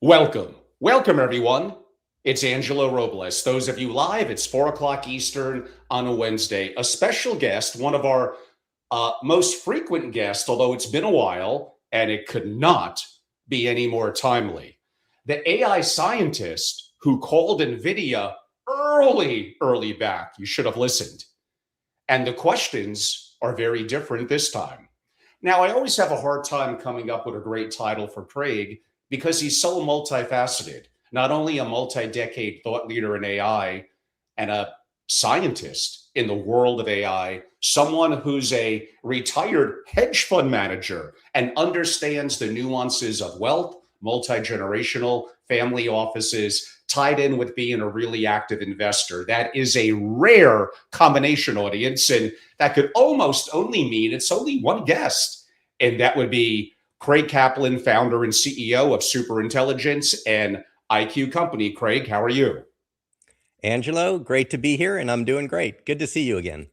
Welcome, everyone. It's Angelo Robles. Those of you live, it's 4 o'clock Eastern on a Wednesday. A special guest, one of our most frequent guests, although it's been a while and it could not be any more timely. The AI scientist who called Nvidia early back. You should have listened. And the questions are very different this time. Now, I always have a hard time coming up with a great title for Craig because he's so multifaceted, not only a multi decade thought leader in AI and a scientist in the world of AI, someone who's a retired hedge fund manager and understands the nuances of wealth, multi generational family offices, tied in with being a really active investor. That is a rare combination, audience. And that could almost only mean it's only one guest. And that would be Craig Kaplan, founder and CEO of Superintelligence and IQ Company. Craig, how are you? Angelo, great to be here, and I'm doing great. Good to see you again.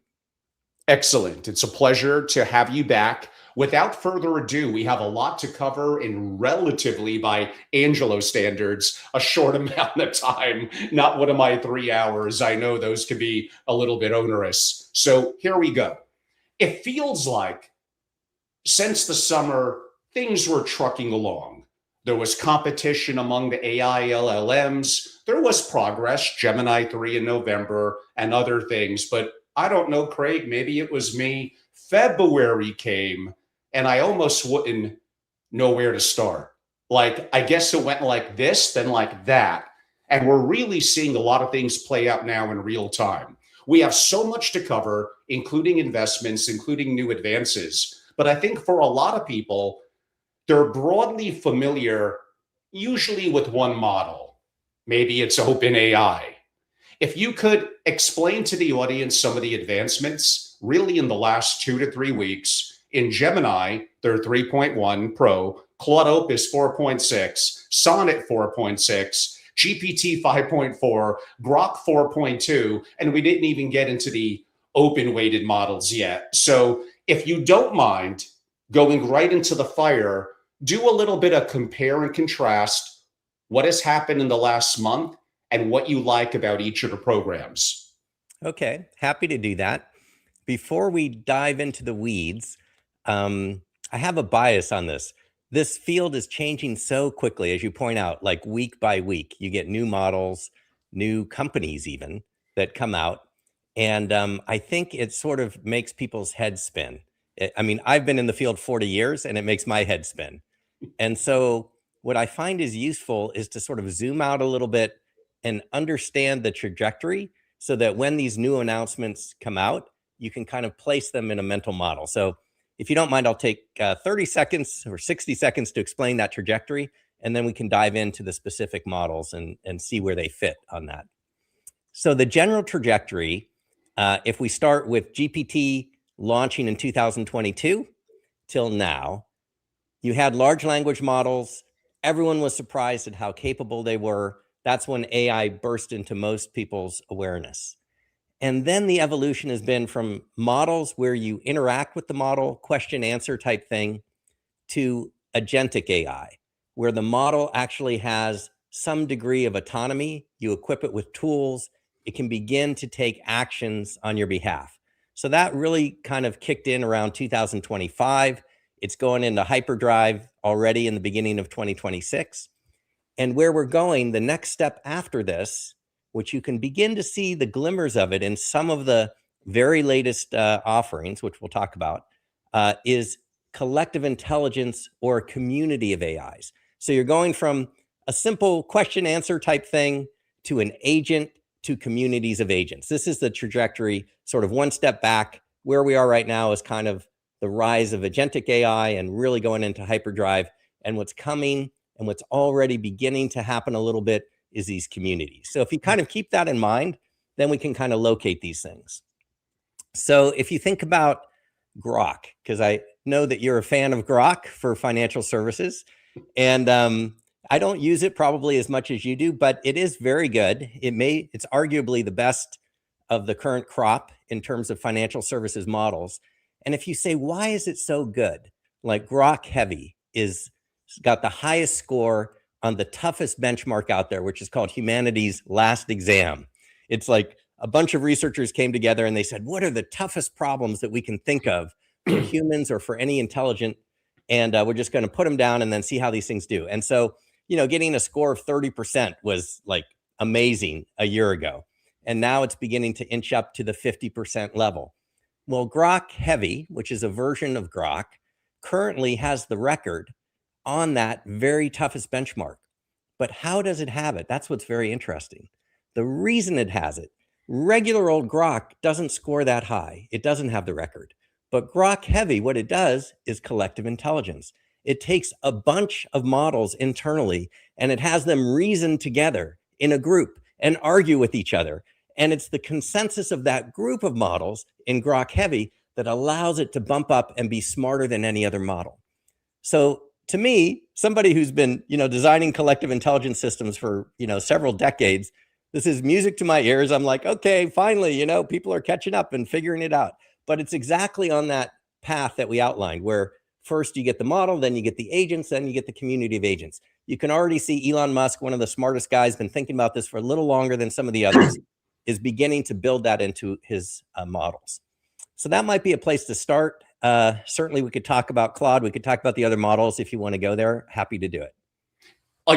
Excellent. It's a pleasure to have you back. Without further ado, we have a lot to cover in relatively, by Angelo standards, a short amount of time, not one of my 3 hours. I know those could be a little bit onerous. So here we go. It feels like since the summer, things were trucking along. There was competition among the AI LLMs. There was progress, Gemini 3 in November and other things. But I don't know, Craig, maybe it was me. February came and I almost wouldn't know where to start. Like, I guess it went like this, then like that. And we're really seeing a lot of things play out now in real time. We have so much to cover, including investments, including new advances. But I think for a lot of people, they're broadly familiar, usually with one model. Maybe it's OpenAI. If you could explain to the audience some of the advancements really in the last 2 to 3 weeks in Gemini, they're 3.1 Pro, Claude Opus 4.6, Sonnet 4.6, GPT 5.4, Grok 4.2, and we didn't even get into the open weighted models yet. So if you don't mind going right into the fire, do a little bit of compare and contrast what has happened in the last month and what you like about each of the programs. Okay, happy to do that. Before we dive into the weeds, I have a bias on this. This field is changing so quickly, as you point out, like week by week. You get new models, new companies even that come out. And I think it sort of makes people's heads spin. I mean, I've been in the field 40 years and it makes my head spin. And so what I find is useful is to sort of zoom out a little bit and understand the trajectory so that when these new announcements come out, you can kind of place them in a mental model. So if you don't mind, I'll take 30 seconds or 60 seconds to explain that trajectory, and then we can dive into the specific models and see where they fit on that. So the general trajectory, if we start with GPT launching in 2022 till now, you had large language models. Everyone was surprised at how capable they were. That's when AI burst into most people's awareness. And then the evolution has been from models where you interact with the model, question answer type thing, to agentic AI, where the model actually has some degree of autonomy. You equip it with tools. It can begin to take actions on your behalf. So that really kind of kicked in around 2025. It's going into hyperdrive already in the beginning of 2026. And where we're going, the next step after this, which you can begin to see the glimmers of it in some of the very latest offerings, which we'll talk about, is collective intelligence or a community of AIs. So you're going from a simple question answer type thing to an agent to communities of agents. This is the trajectory, sort of one step back. Where we are right now is kind of the rise of agentic AI and really going into hyperdrive. And what's coming and what's already beginning to happen a little bit is these communities. So if you kind of keep that in mind, then we can kind of locate these things. So if you think about Grok, because I know that you're a fan of Grok for financial services, and I don't use it probably as much as you do, but it is very good. It's arguably the best of the current crop in terms of financial services models. And if you say, why is it so good? Like Grok Heavy got the highest score. on the toughest benchmark out there, which is called humanity's last exam. It's like a bunch of researchers came together and they said, what are the toughest problems that we can think of for humans or for any intelligent? And we're just going to put them down and then see how these things do. And so, you know, getting a score of 30% was like amazing a year ago. And now it's beginning to inch up to the 50% level. Well, Grok Heavy, which is a version of Grok, currently has the record on that very toughest benchmark. But how does it have it? That's what's very interesting. The reason it has it, regular old Grok doesn't score that high. It doesn't have the record. But Grok Heavy, what it does is collective intelligence. It takes a bunch of models internally and it has them reason together in a group and argue with each other. And it's the consensus of that group of models in Grok Heavy that allows it to bump up and be smarter than any other model. So to me, somebody who's been, you know, designing collective intelligence systems for, you know, several decades, this is music to my ears. I'm like, okay, finally, you know, people are catching up and figuring it out. But it's exactly on that path that we outlined, where first you get the model, then you get the agents, then you get the community of agents. You can already see Elon Musk, one of the smartest guys, been thinking about this for a little longer than some of the others, is beginning to build that into his models. So that might be a place to start. Certainly we could talk about Claude. We could talk about the other models if you want to go there. Happy to do it.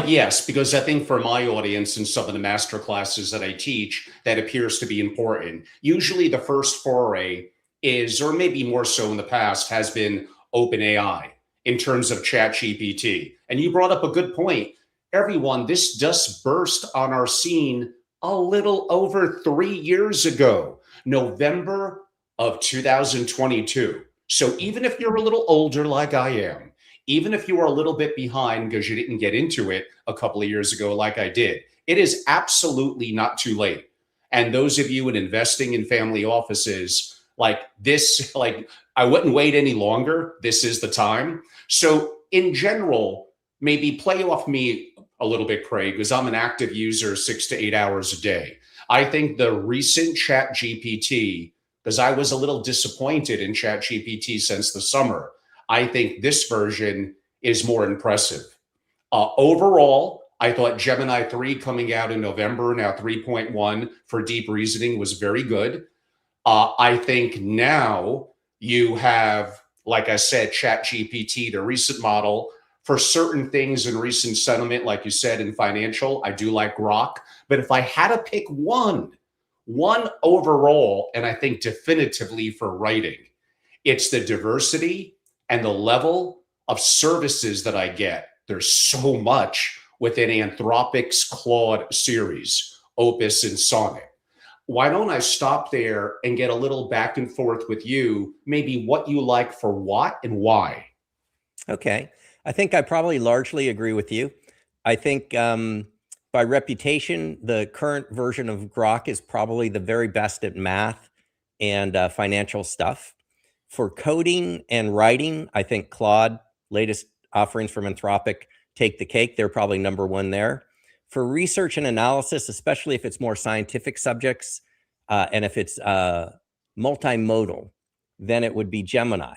Yes, because I think for my audience and some of the master classes that I teach, that appears to be important. Usually the first foray is, or maybe more so in the past, has been OpenAI in terms of ChatGPT. And you brought up a good point. Everyone, this just burst on our scene a little over 3 years ago, November of 2022. So even if you're a little older like I am, even if you are a little bit behind because you didn't get into it a couple of years ago like I did, it is absolutely not too late. And those of you in investing in family offices, like this, like I wouldn't wait any longer. This is the time. So in general, maybe play off me a little bit, Craig, because I'm an active user 6 to 8 hours a day. I think the recent ChatGPT, because I was a little disappointed in ChatGPT since the summer, I think this version is more impressive. Overall, I thought Gemini 3 coming out in November, now 3.1 for deep reasoning, was very good. I think now you have, like I said, ChatGPT, the recent model, for certain things in recent sentiment, like you said, in financial. I do like Grok. But if I had to pick one overall, and I think definitively for writing, it's the diversity and the level of services that I get. There's so much within Anthropic's Claude series, Opus and Sonnet. Why don't I stop there and get a little back and forth with you, maybe what you like for what and why? Okay. I think I probably largely agree with you. I think by reputation, the current version of Grok is probably the very best at math and financial stuff. For coding and writing, I think Claude, latest offerings from Anthropic, take the cake. They're probably number one there. For research and analysis, especially if it's more scientific subjects, and if it's multimodal, then it would be Gemini.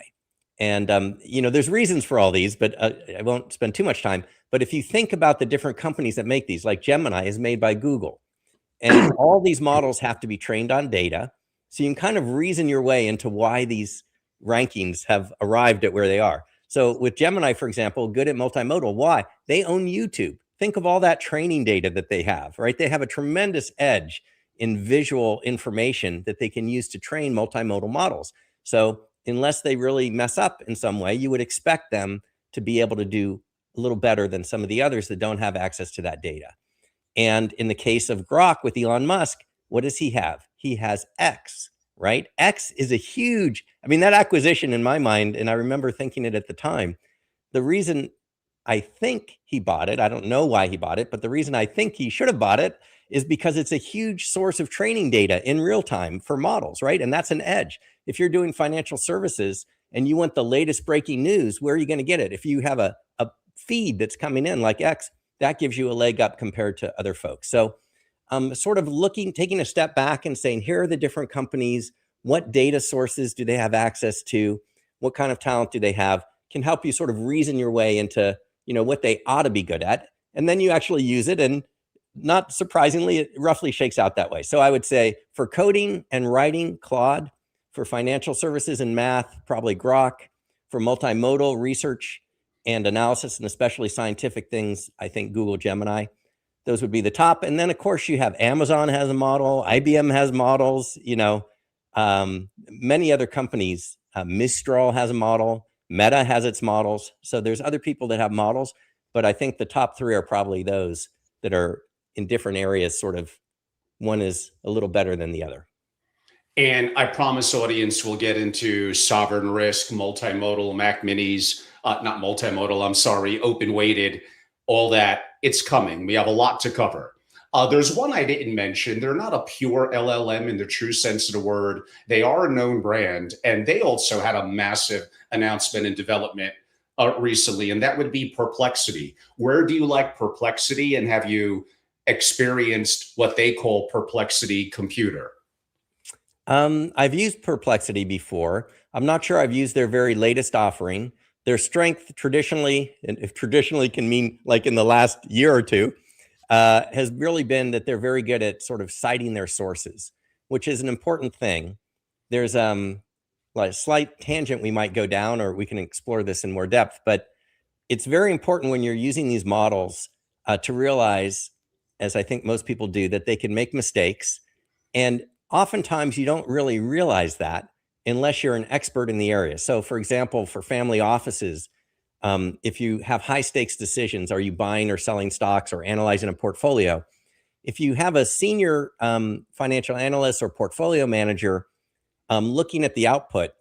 And, you know, there's reasons for all these, but I won't spend too much time. But if you think about the different companies that make these, like Gemini is made by Google, and all these models have to be trained on data. So you can kind of reason your way into why these rankings have arrived at where they are. So with Gemini, for example, good at multimodal. Why? They own YouTube. Think of all that training data that they have, right? They have a tremendous edge in visual information that they can use to train multimodal models. So unless they really mess up in some way, you would expect them to be able to do a little better than some of the others that don't have access to that data. And in the case of Grok with Elon Musk, what does he have? He has X, right? X is a huge, I mean, that acquisition in my mind, and I remember thinking it at the time, the reason I think he bought it, I don't know why he bought it, but the reason I think he should have bought it is because it's a huge source of training data in real time for models, right? And that's an edge. If you're doing financial services and you want the latest breaking news, where are you going to get it? If you have a feed that's coming in like X, that gives you a leg up compared to other folks. So sort of taking a step back and saying, here are the different companies, what data sources do they have access to? What kind of talent do they have? Can help you sort of reason your way into, you know, what they ought to be good at. and then you actually use it, and not surprisingly, it roughly shakes out that way. So I would say for coding and writing, Claude; for financial services and math, probably Grok; for multimodal research and analysis, and especially scientific things, I think Google Gemini. Those would be the top. And then, of course, you have Amazon has a model, IBM has models, many other companies. Mistral has a model, Meta has its models. So there's other people that have models, but I think the top three are probably those that are in different areas. Sort of one is a little better than the other. And I promise audience we'll get into sovereign risk, multimodal, Mac minis, not multimodal, I'm sorry, open weighted, all that. It's coming. We have a lot to cover. There's one I didn't mention. They're not a pure LLM in the true sense of the word. They are a known brand, and they also had a massive announcement and development recently, and that would be Perplexity. Where do you like Perplexity, and have you experienced what they call Perplexity Computer? I've used Perplexity before. I'm not sure I've used their very latest offering. Their strength traditionally, and if traditionally can mean like in the last year or two, has really been that they're very good at sort of citing their sources, which is an important thing. There's like a slight tangent we might go down, or we can explore this in more depth, but it's very important when you're using these models to realize, as I think most people do, that they can make mistakes. And oftentimes you don't really realize that unless you're an expert in the area. So for example, for family offices, if you have high stakes decisions, are you buying or selling stocks or analyzing a portfolio? If you have a senior financial analyst or portfolio manager looking at the output,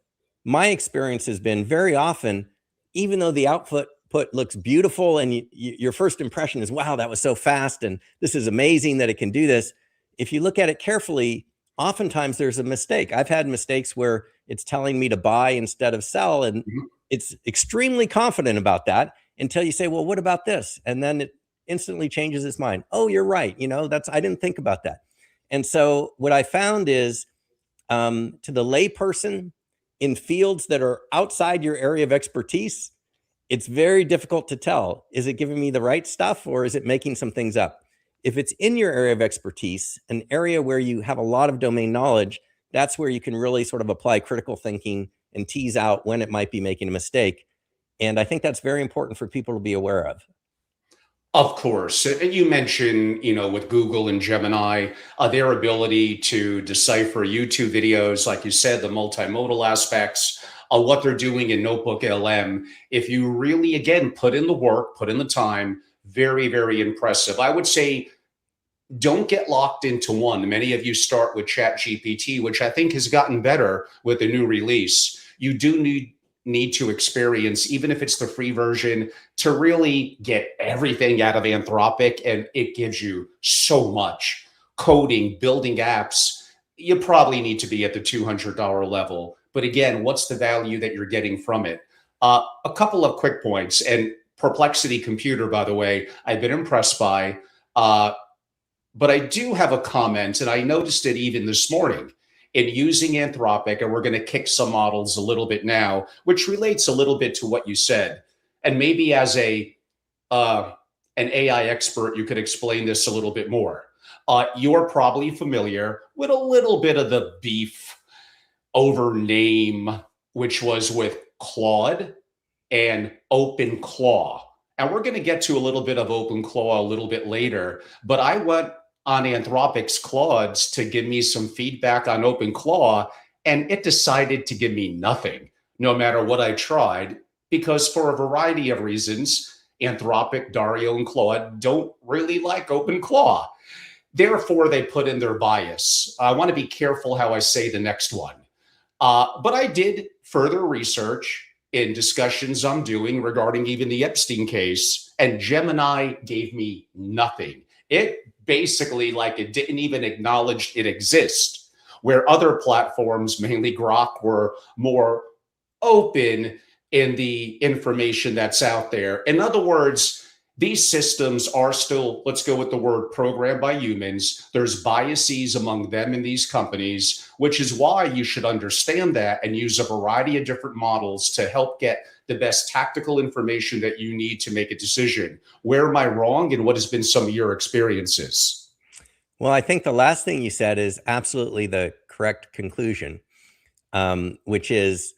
my experience has been very often, even though the output looks beautiful and your first impression is, wow, that was so fast and this is amazing that it can do this. If you look at it carefully, oftentimes there's a mistake. I've had mistakes where it's telling me to buy instead of sell, and it's extremely confident about that until you say, well, what about this? And then it instantly changes its mind. Oh, you're right. I didn't think about that. And so what I found is to the layperson in fields that are outside your area of expertise, it's very difficult to tell. Is it giving me the right stuff, or is it making some things up? If it's in your area of expertise, an area where you have a lot of domain knowledge, that's where you can really sort of apply critical thinking and tease out when it might be making a mistake. And I think that's very important for people to be aware of. Of course. And you mentioned, with Google and Gemini, their ability to decipher YouTube videos, like you said, the multimodal aspects, what they're doing in Notebook LM. If you really, again, put in the work, put in the time, very, very impressive. I would say don't get locked into one. Many of you start with ChatGPT, which I think has gotten better with the new release. You do need to experience, even if it's the free version, to really get everything out of Anthropic, and it gives you so much. Coding, building apps, you probably need to be at the $200 level. But again, what's the value that you're getting from it? A couple of quick points. And Perplexity Computer, by the way, I've been impressed by. But I do have a comment, and I noticed it even this morning in using Anthropic, and we're going to kick some models a little bit now, which relates a little bit to what you said. And maybe as an AI expert, you could explain this a little bit more. You're probably familiar with a little bit of the beef over name, which was with Claude and OpenClaw. And we're going to get to a little bit of OpenClaw a little bit later, but I went on Anthropic's Claudes to give me some feedback on OpenClaw, and it decided to give me nothing, no matter what I tried, because for a variety of reasons, Anthropic, Dario, and Claude don't really like OpenClaw. Therefore, they put in their bias. I want to be careful how I say the next one. But I did further research in discussions I'm doing regarding even the Epstein case, and Gemini gave me nothing. It basically, like, it didn't even acknowledge it exists, where other platforms, mainly Grok, were more open in the information that's out there. In other words, these systems are still, let's go with the word, programmed by humans. There's biases among them in these companies, which is why you should understand that and use a variety of different models to help get the best tactical information that you need to make a decision. Where am I wrong, and what has been some of your experiences? Well, I think the last thing you said is absolutely the correct conclusion, which is,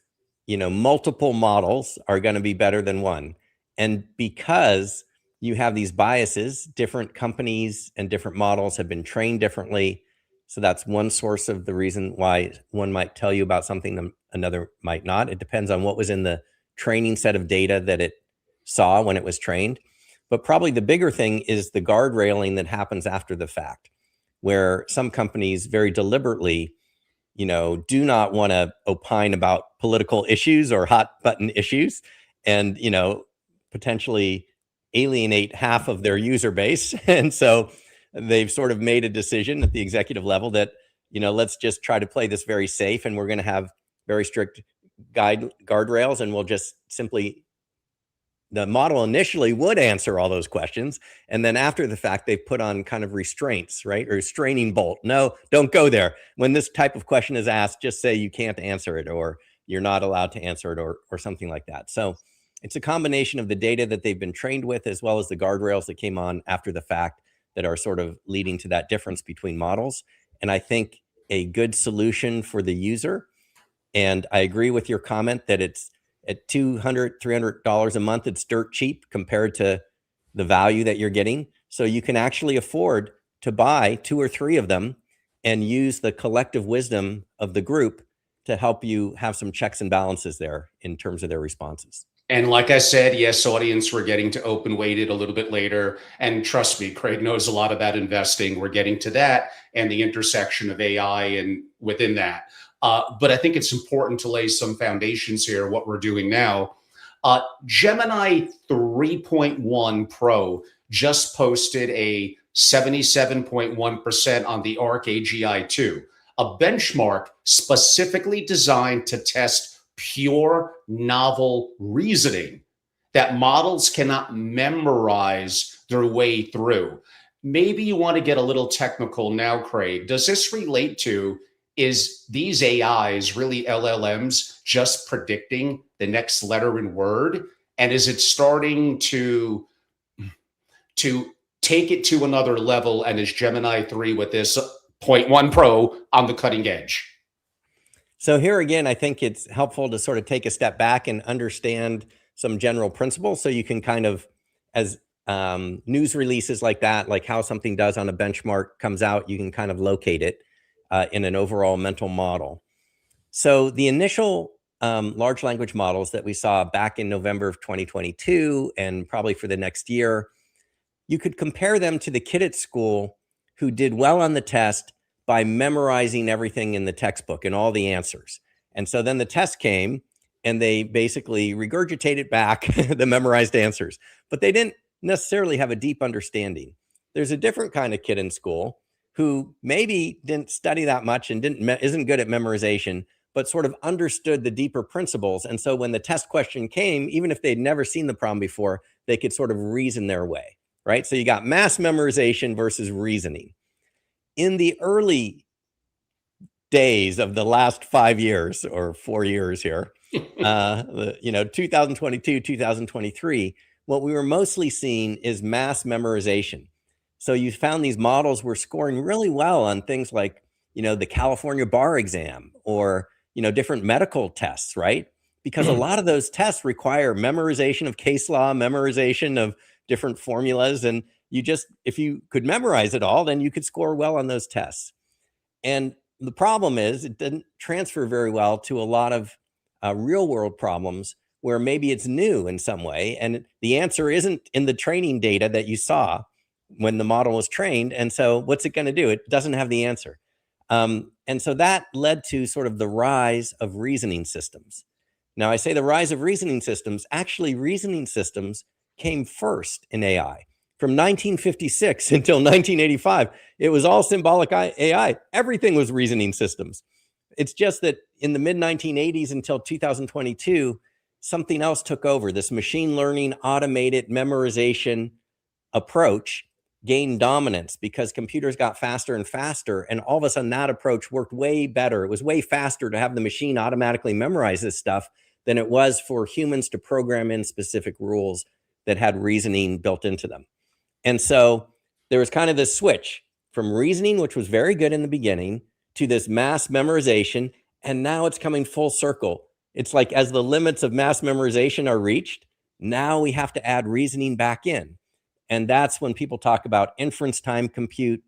multiple models are going to be better than one. And because you have these biases, different companies and different models have been trained differently. So that's one source of the reason why one might tell you about something and another might not. It depends on what was in the training set of data that it saw when it was trained. But probably the bigger thing is the guardrailing that happens after the fact, where some companies very deliberately, do not want to opine about political issues or hot button issues and, potentially alienate half of their user base. And so they've sort of made a decision at the executive level that, let's just try to play this very safe, and we're going to have very strict guardrails, and we'll just simply, the model initially would answer all those questions. And then after the fact, they've put on kind of restraints, right? Or restraining bolt. No, don't go there. When this type of question is asked, just say you can't answer it, or you're not allowed to answer it, or something like that. So it's a combination of the data that they've been trained with, as well as the guardrails that came on after the fact, that are sort of leading to that difference between models. And I think a good solution for the user, and I agree with your comment that it's at $200, $300 a month, it's dirt cheap compared to the value that you're getting. So you can actually afford to buy 2 or 3 of them and use the collective wisdom of the group to help you have some checks and balances there in terms of their responses. And like I said, yes, audience, we're getting to open weighted a little bit later. And trust me, Craig knows a lot about investing. We're getting to that and the intersection of AI and within that. But I think it's important to lay some foundations here, what we're doing now. Gemini 3.1 Pro just posted a 77.1% on the ARC AGI-2, a benchmark specifically designed to test pure novel reasoning that models cannot memorize their way through. Maybe you want to get a little technical now, Craig. Does this relate to, is these AIs really LLMs just predicting the next letter and word? And is it starting to take it to another level? And is Gemini 3 with this 0.1 Pro on the cutting edge? So here again, I think it's helpful to sort of take a step back and understand some general principles, so you can kind of, as news releases like that, like how something does on a benchmark comes out, you can kind of locate it in an overall mental model. So the initial large language models that we saw back in November of 2022, and probably for the next year, you could compare them to the kid at school who did well on the test by memorizing everything in the textbook and all the answers. And so then the test came and they basically regurgitated back the memorized answers, but they didn't necessarily have a deep understanding. There's a different kind of kid in school who maybe didn't study that much and isn't good at memorization, but sort of understood the deeper principles. And so when the test question came, even if they'd never seen the problem before, they could sort of reason their way, right? So you got mass memorization versus reasoning. In the early days of the last 5 years or 4 years here, 2022, 2023, what we were mostly seeing is mass memorization. So you found these models were scoring really well on things like, the California bar exam, or, different medical tests, right? Because a lot of those tests require memorization of case law, memorization of different formulas. And if you could memorize it all, then you could score well on those tests. And the problem is it didn't transfer very well to a lot of real world problems where maybe it's new in some way. And the answer isn't in the training data that you saw when the model was trained. And so what's it going to do? It doesn't have the answer. And so that led to sort of the rise of reasoning systems. Now, I say the rise of reasoning systems. Actually, reasoning systems came first in AI. From 1956 until 1985, it was all symbolic AI. Everything was reasoning systems. It's just that in the mid-1980s until 2022, something else took over. This machine learning, automated memorization approach gained dominance because computers got faster and faster. And all of a sudden, that approach worked way better. It was way faster to have the machine automatically memorize this stuff than it was for humans to program in specific rules that had reasoning built into them. And so there was kind of this switch from reasoning, which was very good in the beginning, to this mass memorization. And now it's coming full circle. It's like as the limits of mass memorization are reached, now we have to add reasoning back in. And that's when people talk about inference time compute,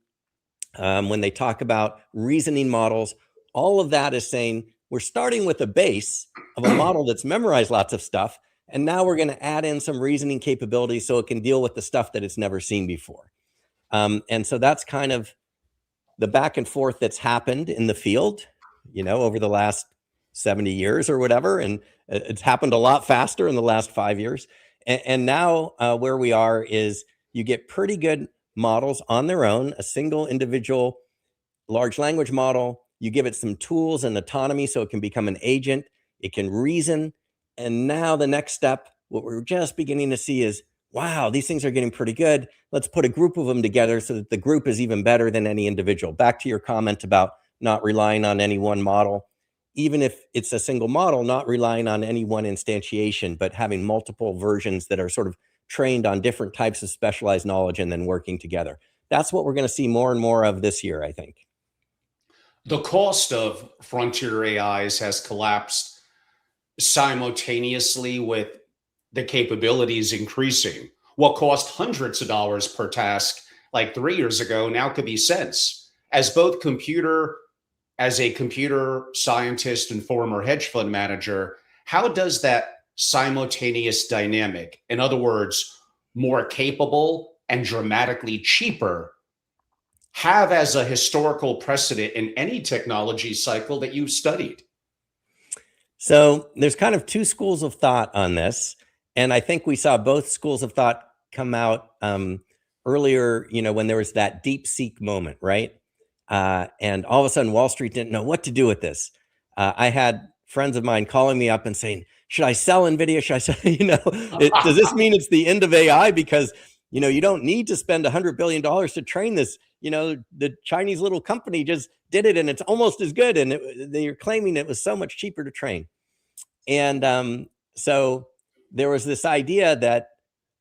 when they talk about reasoning models, all of that is saying we're starting with a base of a model that's memorized lots of stuff. And now we're going to add in some reasoning capabilities so it can deal with the stuff that it's never seen before. And so that's kind of the back and forth that's happened in the field, over the last 70 years or whatever. And it's happened a lot faster in the last 5 years. And now where we are is you get pretty good models on their own, a single individual large language model. You give it some tools and autonomy so it can become an agent. It can reason. And now the next step, what we're just beginning to see is, wow, these things are getting pretty good. Let's put a group of them together so that the group is even better than any individual. Back to your comment about not relying on any one model. Even if it's a single model, not relying on any one instantiation, but having multiple versions that are sort of trained on different types of specialized knowledge and then working together. That's what we're going to see more and more of this year, I think. The cost of frontier AIs has collapsed simultaneously with the capabilities increasing. What cost hundreds of dollars per task like 3 years ago now could be cents. As a computer scientist and former hedge fund manager, how does that simultaneous dynamic, in other words, more capable and dramatically cheaper, have as a historical precedent in any technology cycle that you've studied? So there's kind of two schools of thought on this. And I think we saw both schools of thought come out earlier, when there was that DeepSeek moment, right? And all of a sudden, Wall Street didn't know what to do with this. I had friends of mine calling me up and saying, should I sell Nvidia? Should I sell, does this mean it's the end of AI? Because, you don't need to spend $100 billion to train this. The Chinese little company just did it and it's almost as good. And they're claiming it was so much cheaper to train. And so there was this idea that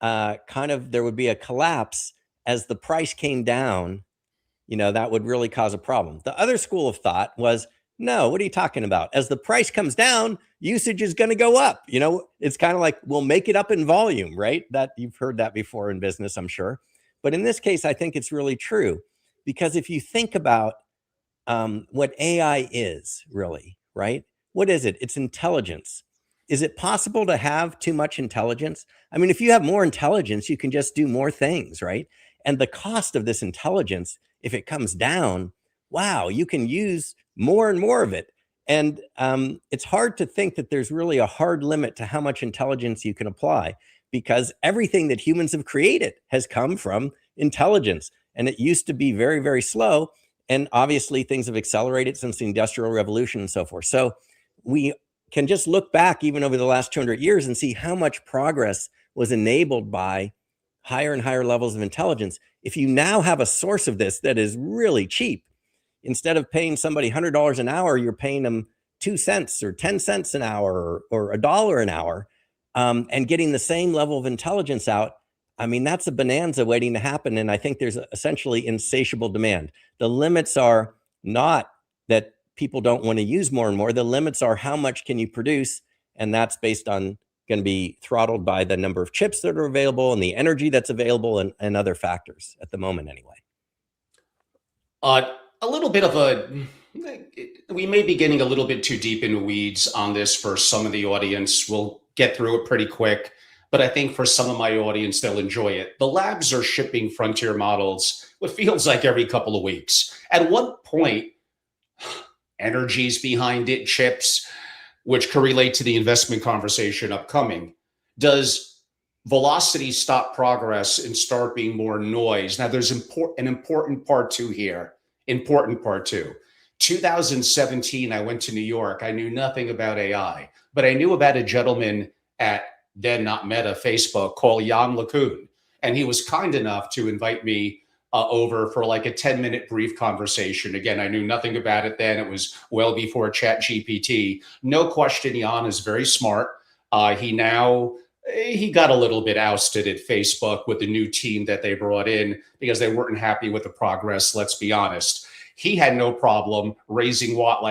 there would be a collapse as the price came down. That would really cause a problem. The other school of thought was, no, what are you talking about? As the price comes down, usage is going to go up. It's kind of like we'll make it up in volume, right? That you've heard that before in business, I'm sure. But in this case, I think it's really true, because if you think about what AI is really, right? What is it? It's intelligence. Is it possible to have too much intelligence? I mean, if you have more intelligence, you can just do more things, right? And the cost of this intelligence, if it comes down, wow, you can use more and more of it. And it's hard to think that there's really a hard limit to how much intelligence you can apply, because everything that humans have created has come from intelligence. And it used to be very, very slow. And obviously things have accelerated since the Industrial Revolution and so forth. So we can just look back even over the last 200 years and see how much progress was enabled by higher and higher levels of intelligence. If you now have a source of this that is really cheap, instead of paying somebody $100 an hour, you're paying them 2 cents or 10 cents an hour or $1 an hour, and getting the same level of intelligence out. I mean, that's a bonanza waiting to happen. And I think there's essentially insatiable demand. The limits are not that people don't want to use more and more. The limits are how much can you produce? And that's based on going to be throttled by the number of chips that are available and the energy that's available and other factors at the moment anyway. A little bit of we may be getting a little bit too deep in the weeds on this for some of the audience. We'll get through it pretty quick, but I think for some of my audience, they'll enjoy it. The labs are shipping frontier models, what feels like every couple of weeks. At what point, energy's behind it, chips, which can relate to the investment conversation upcoming, does velocity stop progress and start being more noise? Now, there's an important part two here. Important part two. 2017, I went to New York. I knew nothing about AI, but I knew about a gentleman at then not Meta, Facebook, called Jan LeCun. And he was kind enough to invite me over for like a 10-minute brief conversation. Again, I knew nothing about it then. It was well before ChatGPT. No question, Jan is very smart. He got a little bit ousted at Facebook with the new team that they brought in because they weren't happy with the progress, let's be honest. He had no problem raising for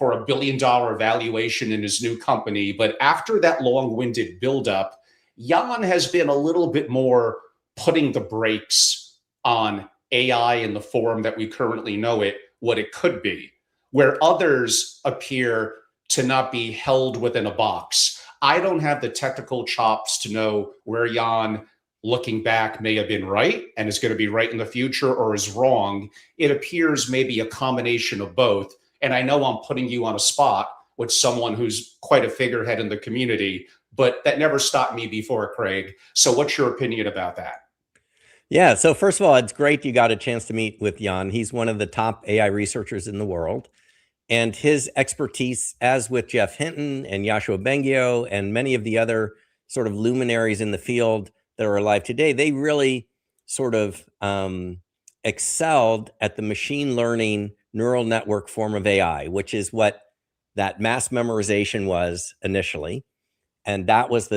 $1 billion valuation in his new company. But after that long-winded buildup, Jan has been a little bit more putting the brakes on AI in the form that we currently know it, what it could be, where others appear to not be held within a box. I don't have the technical chops to know where Jan, looking back, may have been right and is going to be right in the future, or is wrong. It appears maybe a combination of both. And I know I'm putting you on a spot with someone who's quite a figurehead in the community, but that never stopped me before, Craig. So what's your opinion about that? Yeah, so first of all, it's great you got a chance to meet with Jan. He's one of the top AI researchers in the world. And his expertise, as with Jeff Hinton and Yoshua Bengio and many of the other sort of luminaries in the field that are alive today, they really sort of excelled at the machine learning neural network form of AI, which is what that mass memorization was initially. And that was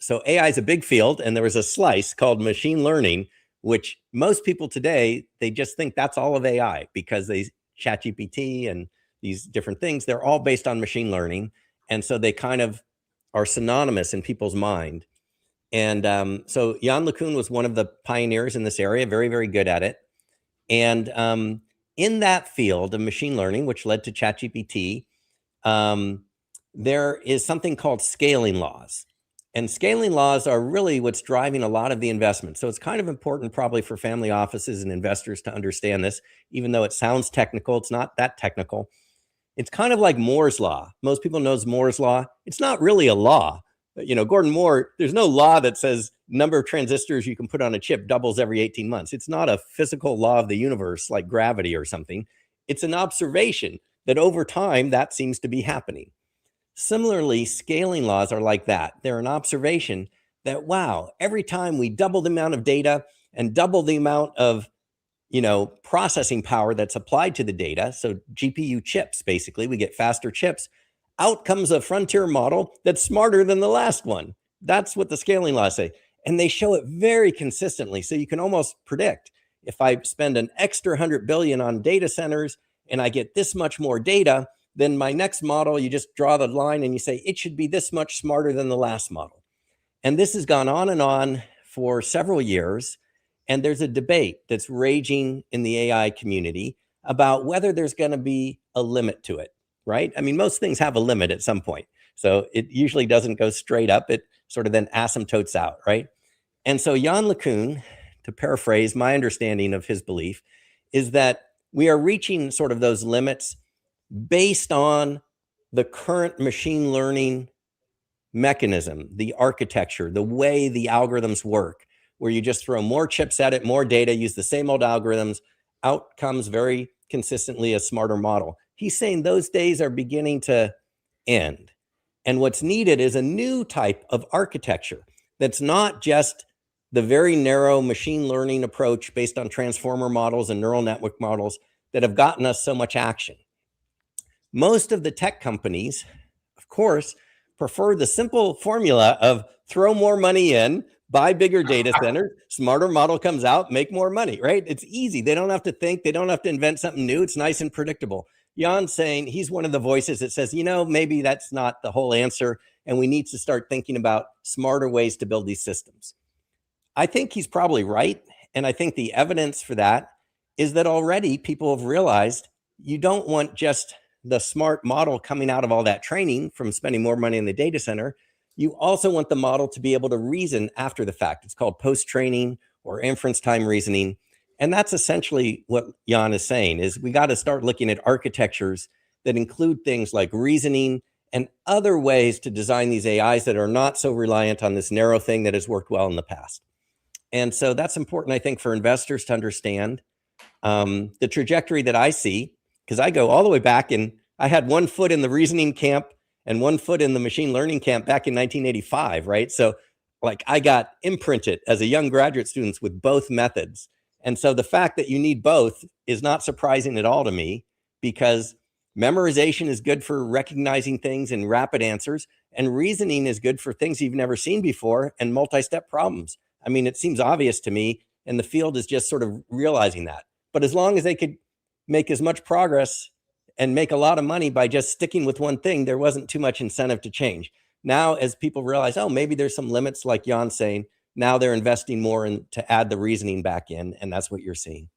so AI is a big field, and there was a slice called machine learning, which most people today, they just think that's all of AI because they ChatGPT and these different things, they're all based on machine learning. And so they kind of are synonymous in people's mind. And so Jan LeCun was one of the pioneers in this area, very, very good at it. And in that field of machine learning, which led to ChatGPT, there is something called scaling laws. And scaling laws are really what's driving a lot of the investment. So it's kind of important probably for family offices and investors to understand this, even though it sounds technical, it's not that technical. It's kind of like Moore's law. Most people knows Moore's law. It's not really a law. You know, Gordon Moore, there's no law that says number of transistors you can put on a chip doubles every 18 months. It's not a physical law of the universe like gravity or something. It's an observation that over time that seems to be happening. Similarly, scaling laws are like that. They're an observation that, wow, every time we double the amount of data and double the amount of processing power that's applied to the data. So GPU chips, basically, we get faster chips. Out comes a frontier model that's smarter than the last one. That's what the scaling laws say. And they show it very consistently. So you can almost predict if I spend an extra 100 billion on data centers and I get this much more data, then my next model, you just draw the line and you say, it should be this much smarter than the last model. And this has gone on and on for several years. And there's a debate that's raging in the AI community about whether there's going to be a limit to it, right? I mean, most things have a limit at some point. So it usually doesn't go straight up. It sort of then asymptotes out, right? And so Jan LeCun, to paraphrase my understanding of his belief, is that we are reaching sort of those limits based on the current machine learning mechanism, the architecture, the way the algorithms work, where you just throw more chips at it, more data, use the same old algorithms, out comes very consistently a smarter model. He's saying those days are beginning to end. And what's needed is a new type of architecture that's not just the very narrow machine learning approach based on transformer models and neural network models that have gotten us so much action. Most of the tech companies, of course, prefer the simple formula of throw more money in, buy bigger data centers, smarter model comes out, make more money, right? It's easy. They don't have to think. They don't have to invent something new. It's nice and predictable. Jan's saying he's one of the voices that says, maybe that's not the whole answer. And we need to start thinking about smarter ways to build these systems. I think he's probably right. And I think the evidence for that is that already people have realized you don't want just the smart model coming out of all that training from spending more money in the data center. You also want the model to be able to reason after the fact. It's called post-training or inference time reasoning. And that's essentially what Jan is saying, is we got to start looking at architectures that include things like reasoning and other ways to design these AIs that are not so reliant on this narrow thing that has worked well in the past. And so that's important, I think, for investors to understand the trajectory that I see, because I go all the way back, and I had 1 foot in the reasoning camp and 1 foot in the machine learning camp back in 1985, right? So like I got imprinted as a young graduate student with both methods. And so the fact that you need both is not surprising at all to me, because memorization is good for recognizing things and rapid answers, and reasoning is good for things you've never seen before and multi-step problems. I mean, it seems obvious to me, and the field is just sort of realizing that. But as long as they could make as much progress and make a lot of money by just sticking with one thing, there wasn't too much incentive to change. Now, as people realize, oh, maybe there's some limits, like Jan's saying, now they're investing more in to add the reasoning back in, and that's what you're seeing.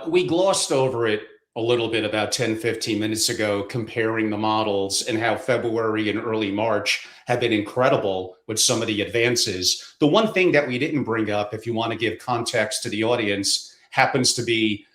We glossed over it a little bit about 10, 15 minutes ago, comparing the models and how February and early March have been incredible with some of the advances. The one thing that we didn't bring up, if you want to give context to the audience, happens to be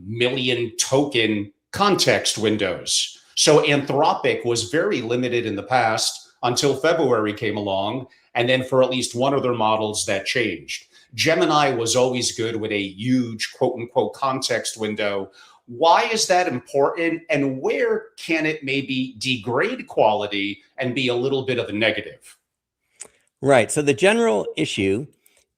million token context windows. So Anthropic was very limited in the past until February came along. And then for at least one of their models that changed. Gemini was always good with a huge quote unquote context window. Why is that important? And where can it maybe degrade quality and be a little bit of a negative? Right. So the general issue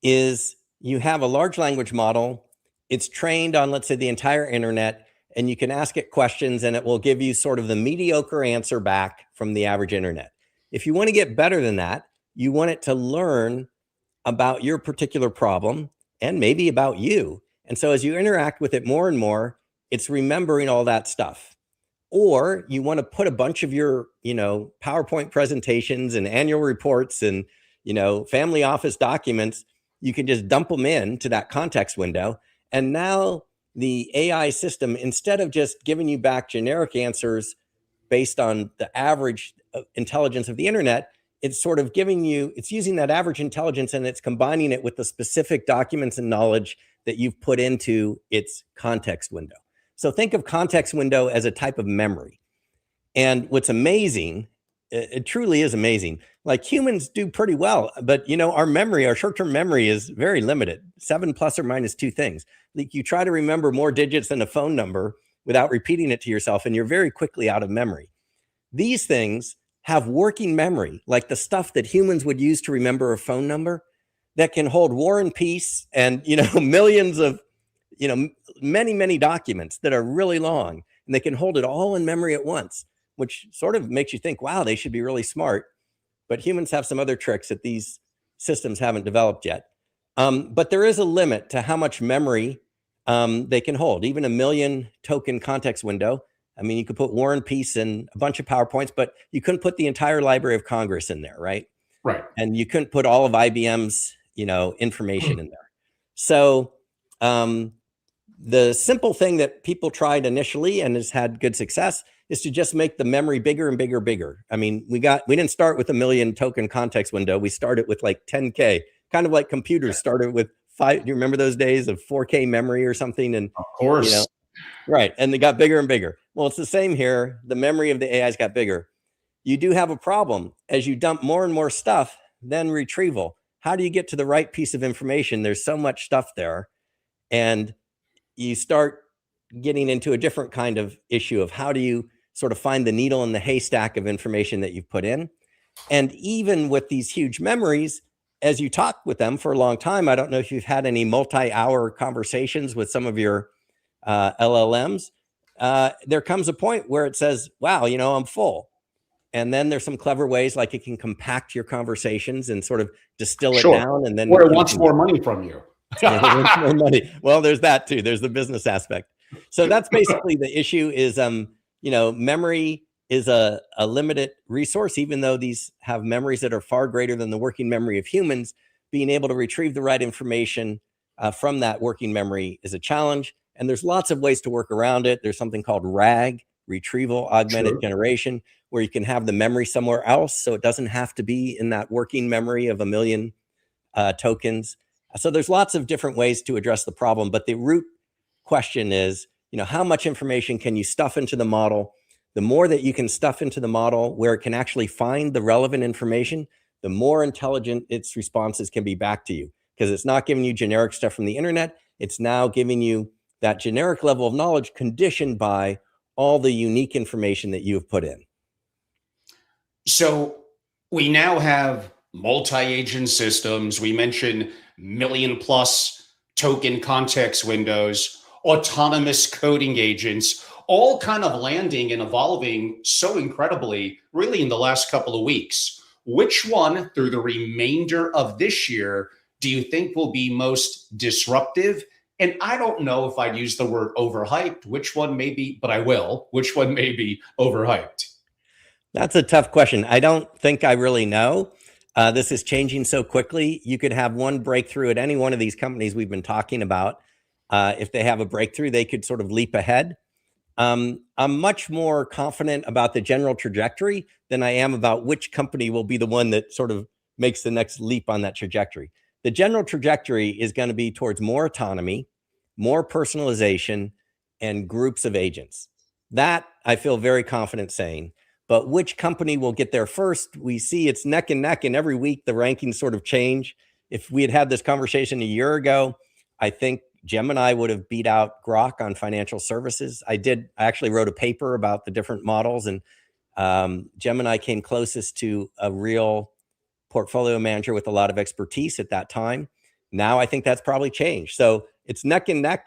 is you have a large language model. It's trained on, let's say, the entire internet, and you can ask it questions and it will give you sort of the mediocre answer back from the average internet. If you want to get better than that, you want it to learn about your particular problem and maybe about you. And so as you interact with it more and more, it's remembering all that stuff. Or you want to put a bunch of your, PowerPoint presentations and annual reports and, family office documents, you can just dump them into that context window. And now the AI system, instead of just giving you back generic answers based on the average intelligence of the internet, it's sort of it's using that average intelligence and it's combining it with the specific documents and knowledge that you've put into its context window. So think of context window as a type of memory. And what's amazing, it truly is amazing. Like, humans do pretty well, but our short-term memory is very limited, 7 plus or minus 2 things. Like, you try to remember more digits than a phone number without repeating it to yourself, and you're very quickly out of memory. These things have working memory, like the stuff that humans would use to remember a phone number, that can hold War and Peace and, millions of, many, many documents that are really long, and they can hold it all in memory at once, which sort of makes you think, wow, they should be really smart. But humans have some other tricks that these systems haven't developed yet. But there is a limit to how much memory they can hold. Even a million token context window, I mean, you could put War and Peace and a bunch of PowerPoints, but you couldn't put the entire Library of Congress in there, right? Right. And you couldn't put all of IBM's, information in there. So the simple thing that people tried initially and has had good success is to just make the memory bigger and bigger, bigger. I mean, we didn't start with a million token context window. We started with like 10K, kind of like computers started with 5. Do you remember those days of 4K memory or something? And of course. Right. And they got bigger and bigger. Well, it's the same here. The memory of the AIs got bigger. You do have a problem. As you dump more and more stuff, then retrieval. How do you get to the right piece of information? There's so much stuff there. And you start getting into a different kind of issue of how do you sort of find the needle in the haystack of information that you've put in. And even with these huge memories, as you talk with them for a long time, I don't know if you've had any multi-hour conversations with some of your LLMs, there comes a point where it says, wow, I'm full. And then there's some clever ways, like it can compact your conversations and sort of distill it down. And then or it wants more money from you. More money. Well, there's that too. There's the business aspect. So that's basically the issue is, memory is a limited resource, even though these have memories that are far greater than the working memory of humans. Being able to retrieve the right information from that working memory is a challenge. And there's lots of ways to work around it. There's something called RAG, retrieval augmented generation, where you can have the memory somewhere else. So it doesn't have to be in that working memory of a million tokens. So there's lots of different ways to address the problem. But the root question is, how much information can you stuff into the model? The more that you can stuff into the model where it can actually find the relevant information, the more intelligent its responses can be back to you, because it's not giving you generic stuff from the internet. It's now giving you that generic level of knowledge conditioned by all the unique information that you have put in. So we now have multi-agent systems. We mentioned million plus token context windows, autonomous coding agents, all kind of landing and evolving so incredibly, really in the last couple of weeks. Which one through the remainder of this year do you think will be most disruptive? And I don't know if I'd use the word overhyped, which one may be, but I will. Which one may be overhyped? That's a tough question. I don't think I really know. This is changing so quickly. You could have one breakthrough at any one of these companies we've been talking about. If they have a breakthrough, they could sort of leap ahead. I'm much more confident about the general trajectory than I am about which company will be the one that sort of makes the next leap on that trajectory. The general trajectory is going to be towards more autonomy, more personalization, and groups of agents. That I feel very confident saying. But which company will get there first? We see it's neck and neck, and every week the rankings sort of change. If we had had this conversation a year ago, I think Gemini would have beat out Grok on financial services. I actually wrote a paper about the different models, and Gemini came closest to a real portfolio manager with a lot of expertise at that time. Now I think that's probably changed. So it's neck and neck.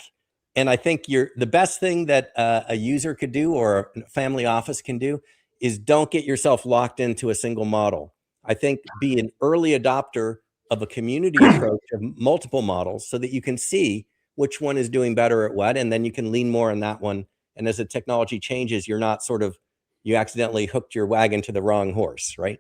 And I think the best thing that a user could do or a family office can do is don't get yourself locked into a single model. I think be an early adopter of a community approach of multiple models so that you can see which one is doing better at what, and then you can lean more on that one. And as the technology changes, you're not you accidentally hooked your wagon to the wrong horse, right?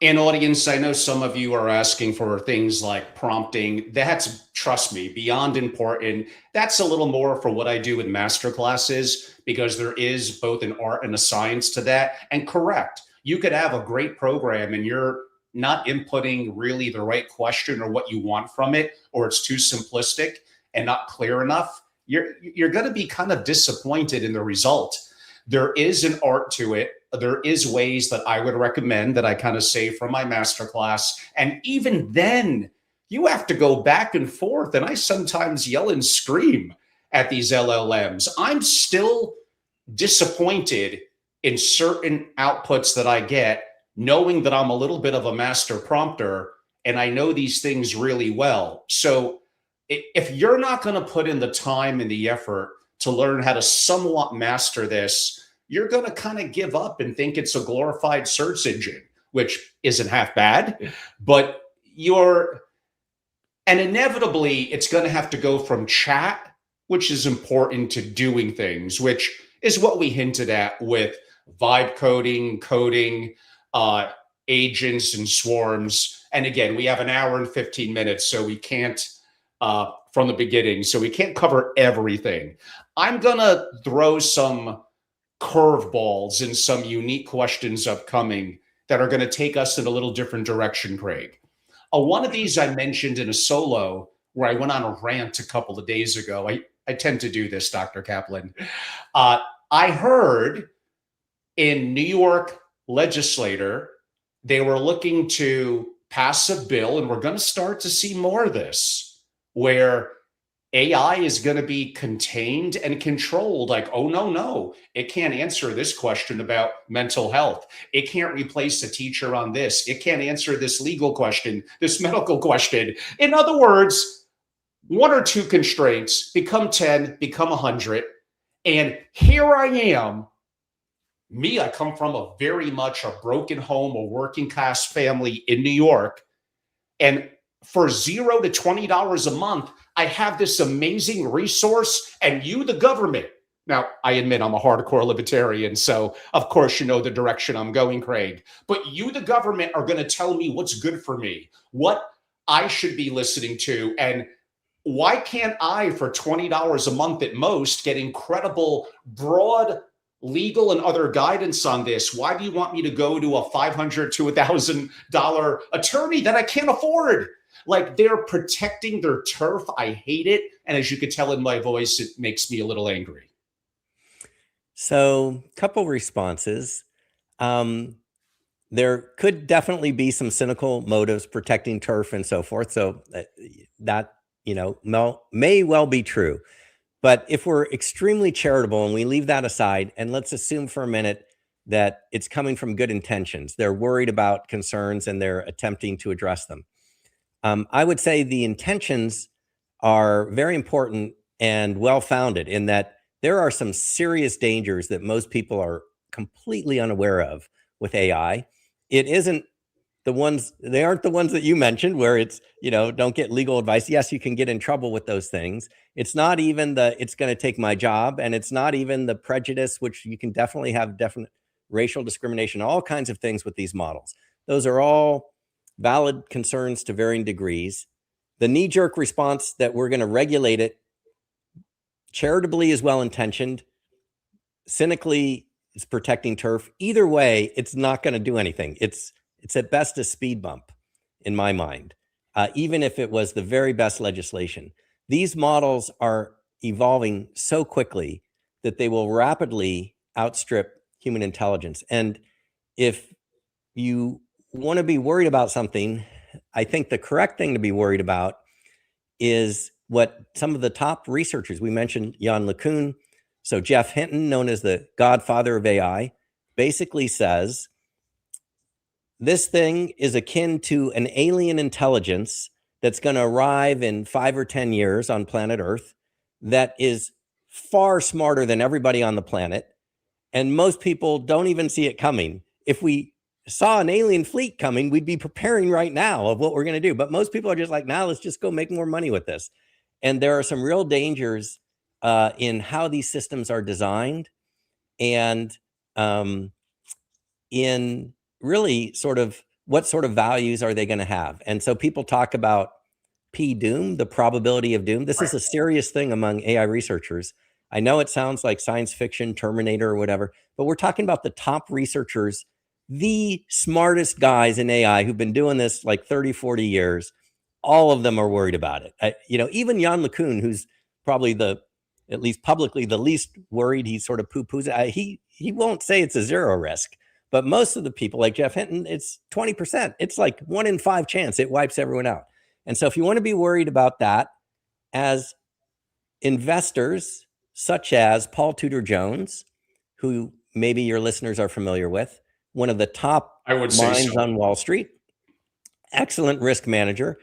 And audience, I know some of you are asking for things like prompting. That's, trust me, beyond important. That's a little more for what I do in master classes, because there is both an art and a science to that. And correct, you could have a great program and you're not inputting really the right question or what you want from it, or it's too simplistic and not clear enough. You're going to be kind of disappointed in the result. There is an art to it. There is ways that I would recommend that I kind of say from my masterclass. And even then, you have to go back and forth. And I sometimes yell and scream at these LLMs. I'm still disappointed in certain outputs that I get, knowing that I'm a little bit of a master prompter and I know these things really well. So if you're not going to put in the time and the effort to learn how to somewhat master this, you're going to kind of give up and think it's a glorified search engine, which isn't half bad, but and inevitably it's going to have to go from chat, which is important, to doing things, which is what we hinted at with vibe coding, agents and swarms. And again, we have an hour and 15 minutes, so we can't, from the beginning, so we can't cover everything. I'm going to throw some curveballs and some unique questions upcoming that are going to take us in a little different direction, Craig. One of these I mentioned in a solo where I went on a rant a couple of days ago. I tend to do this, Dr. Kaplan. I heard in New York legislature, they were looking to pass a bill, and we're going to start to see more of this, where AI is going to be contained and controlled. Like, oh, no, it can't answer this question about mental health. It can't replace a teacher on this. It can't answer this legal question, this medical question. In other words, one or two constraints become 10, become 100. And here I am. I come from a very much a broken home, a working class family in New York. And for $0 to $20 a month, I have this amazing resource, and you, the government. Now, I admit I'm a hardcore libertarian, so of course you know the direction I'm going, Craig. But you, the government, are going to tell me what's good for me, what I should be listening to, and why can't I, for $20 a month at most, get incredible, broad legal and other guidance on this? Why do you want me to go to a $500 to $1,000 attorney that I can't afford? Like, they're protecting their turf. I hate it. And as you could tell in my voice, it makes me a little angry. So, couple responses. There could definitely be some cynical motives protecting turf and so forth. So that, may well be true. But if we're extremely charitable and we leave that aside, and let's assume for a minute that it's coming from good intentions, they're worried about concerns and they're attempting to address them. I would say the intentions are very important and well-founded in that there are some serious dangers that most people are completely unaware of with AI. It isn't they aren't the ones that you mentioned where it's, don't get legal advice. Yes, you can get in trouble with those things. It's not even it's going to take my job. And it's not even the prejudice, which you can definitely have definite racial discrimination, all kinds of things with these models. Those are all valid concerns to varying degrees. The knee-jerk response that we're going to regulate it charitably is well-intentioned, cynically it's protecting turf. Either way, it's not going to do anything. It's at best a speed bump in my mind, even if it was the very best legislation. These models are evolving so quickly that they will rapidly outstrip human intelligence. And if you want to be worried about something, I think the correct thing to be worried about is what some of the top researchers, we mentioned Jan LeCun, so Jeff Hinton, known as the godfather of AI, basically says, this thing is akin to an alien intelligence that's going to arrive in 5 or 10 years on planet Earth that is far smarter than everybody on the planet. And most people don't even see it coming. If we saw an alien fleet coming, we'd be preparing right now of what we're going to do. But most people are just like, now let's just go make more money with this. And there are some real dangers in how these systems are designed and in really sort of what sort of values are they going to have. And so people talk about P-doom, the probability of doom. This is a serious thing among AI researchers. I know it sounds like science fiction, Terminator or whatever, but we're talking about the top researchers, the smartest guys in AI who've been doing this like 30, 40 years. All of them are worried about it. Even Jan LeCun, who's probably at least publicly, the least worried, he sort of poo-poos it. He won't say it's a zero risk, but most of the people like Jeff Hinton, it's 20%. It's like 1 in 5 chance it wipes everyone out. And so if you want to be worried about that as investors, such as Paul Tudor Jones, who maybe your listeners are familiar with, one of the top minds on Wall Street, excellent risk manager.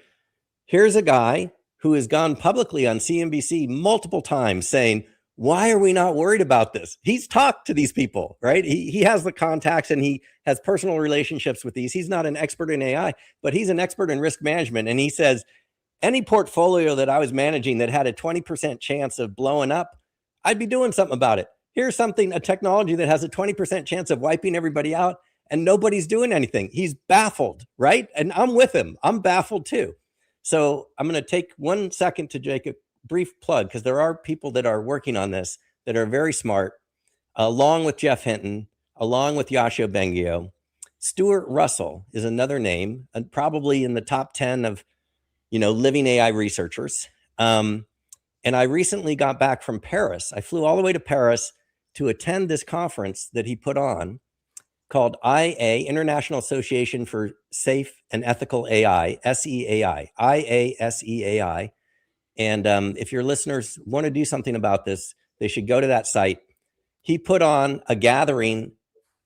Here's a guy who has gone publicly on CNBC multiple times saying, why are we not worried about this? He's talked to these people, right? He has the contacts and he has personal relationships with these. He's not an expert in AI, but he's an expert in risk management. And he says, any portfolio that I was managing that had a 20% chance of blowing up, I'd be doing something about it. Here's a technology that has a 20% chance of wiping everybody out and nobody's doing anything. He's baffled, right? And I'm with him. I'm baffled too. So I'm going to take 1 second to make a brief plug because there are people that are working on this that are very smart, along with Jeff Hinton, along with Yoshua Bengio. Stuart Russell is another name, and probably in the top 10 of living AI researchers. And I recently got back from Paris. I flew all the way to Paris to attend this conference that he put on called IA, International Association for Safe and Ethical AI, SEAI, IASEAI. And if your listeners want to do something about this, they should go to that site. He put on a gathering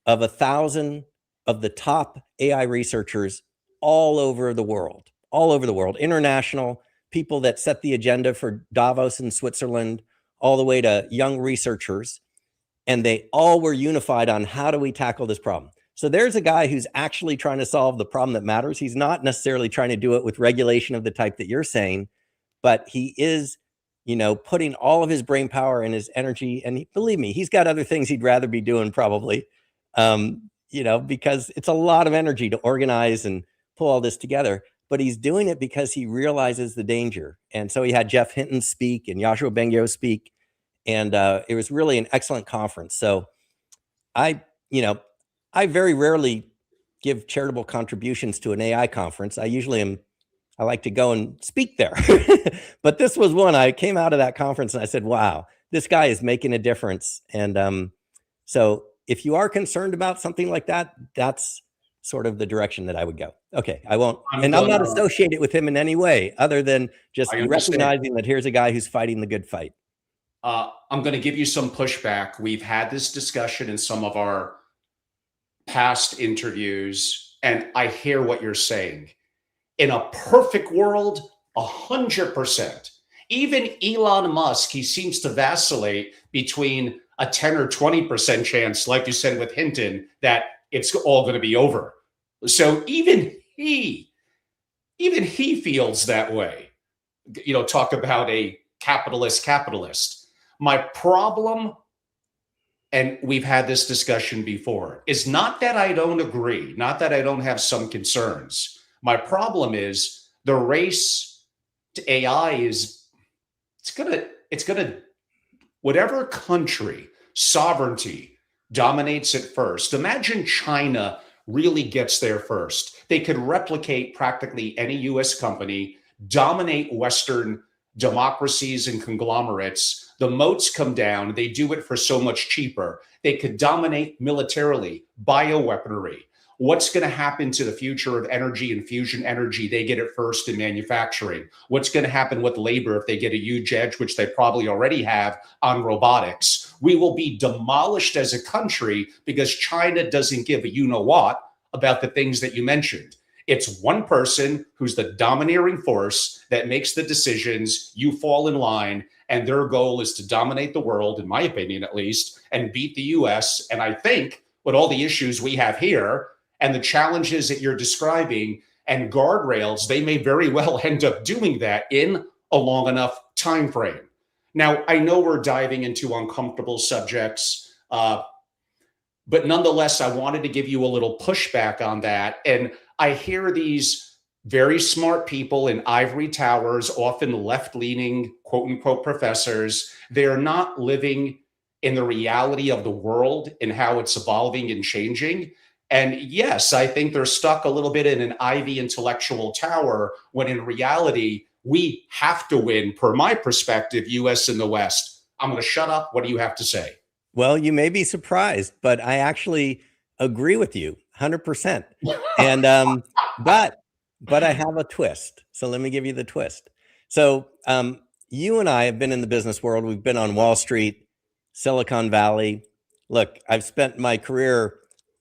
of 1,000 of the top AI researchers all over the world, international people that set the agenda for Davos in Switzerland, all the way to young researchers. And they all were unified on how do we tackle this problem. So there's a guy who's actually trying to solve the problem that matters. He's not necessarily trying to do it with regulation of the type that you're saying, but he is, putting all of his brain power and his energy. And believe me, he's got other things he'd rather be doing probably, because it's a lot of energy to organize and pull all this together. But he's doing it because he realizes the danger. And so he had Jeff Hinton speak and Yoshua Bengio speak. And it was really an excellent conference. So I very rarely give charitable contributions to an AI conference. I like to go and speak there. But this was one. I came out of that conference and I said, wow, this guy is making a difference. And so if you are concerned about something like that, that's sort of the direction that I would go. Okay, I won't. I'm not associated with him in any way other than just recognizing that here's a guy who's fighting the good fight. I'm going to give you some pushback. We've had this discussion in some of our past interviews, and I hear what you're saying. In a perfect world, 100%. even Elon Musk, he seems to vacillate between a 10 or 20% chance, like you said with Hinton, that it's all going to be over. So even he feels that way. Talk about a capitalist. My problem, and we've had this discussion before, is not that I don't agree, not that I don't have some concerns. My problem is the race to AI is it's gonna whatever country sovereignty dominates it first. Imagine China really gets there first. They could replicate practically any US company, dominate Western democracies and conglomerates. The moats come down. They do it for so much cheaper. They could dominate militarily, bioweaponry. What's going to happen to the future of energy and fusion energy? They get it first in manufacturing. What's going to happen with labor if they get a huge edge, which they probably already have on robotics? We will be demolished as a country because China doesn't give a you-know-what about the things that you mentioned. It's one person who's the domineering force that makes the decisions. You fall in line, and their goal is to dominate the world, in my opinion at least, and beat the US. And I think with all the issues we have here and the challenges that you're describing and guardrails, they may very well end up doing that in a long enough time frame. Now, I know we're diving into uncomfortable subjects, but nonetheless, I wanted to give you a little pushback on that. And I hear these very smart people in ivory towers, often left-leaning, quote unquote, professors. They're not living in the reality of the world and how it's evolving and changing. And yes, I think they're stuck a little bit in an ivy intellectual tower when in reality, we have to win, per my perspective, US and the West. I'm going to shut up. What do you have to say? Well, you may be surprised, but I actually agree with you 100%. And but I have a twist. So let me give you the twist. So you and I have been in the business world. We've been on Wall Street, Silicon Valley. Look, I've spent my career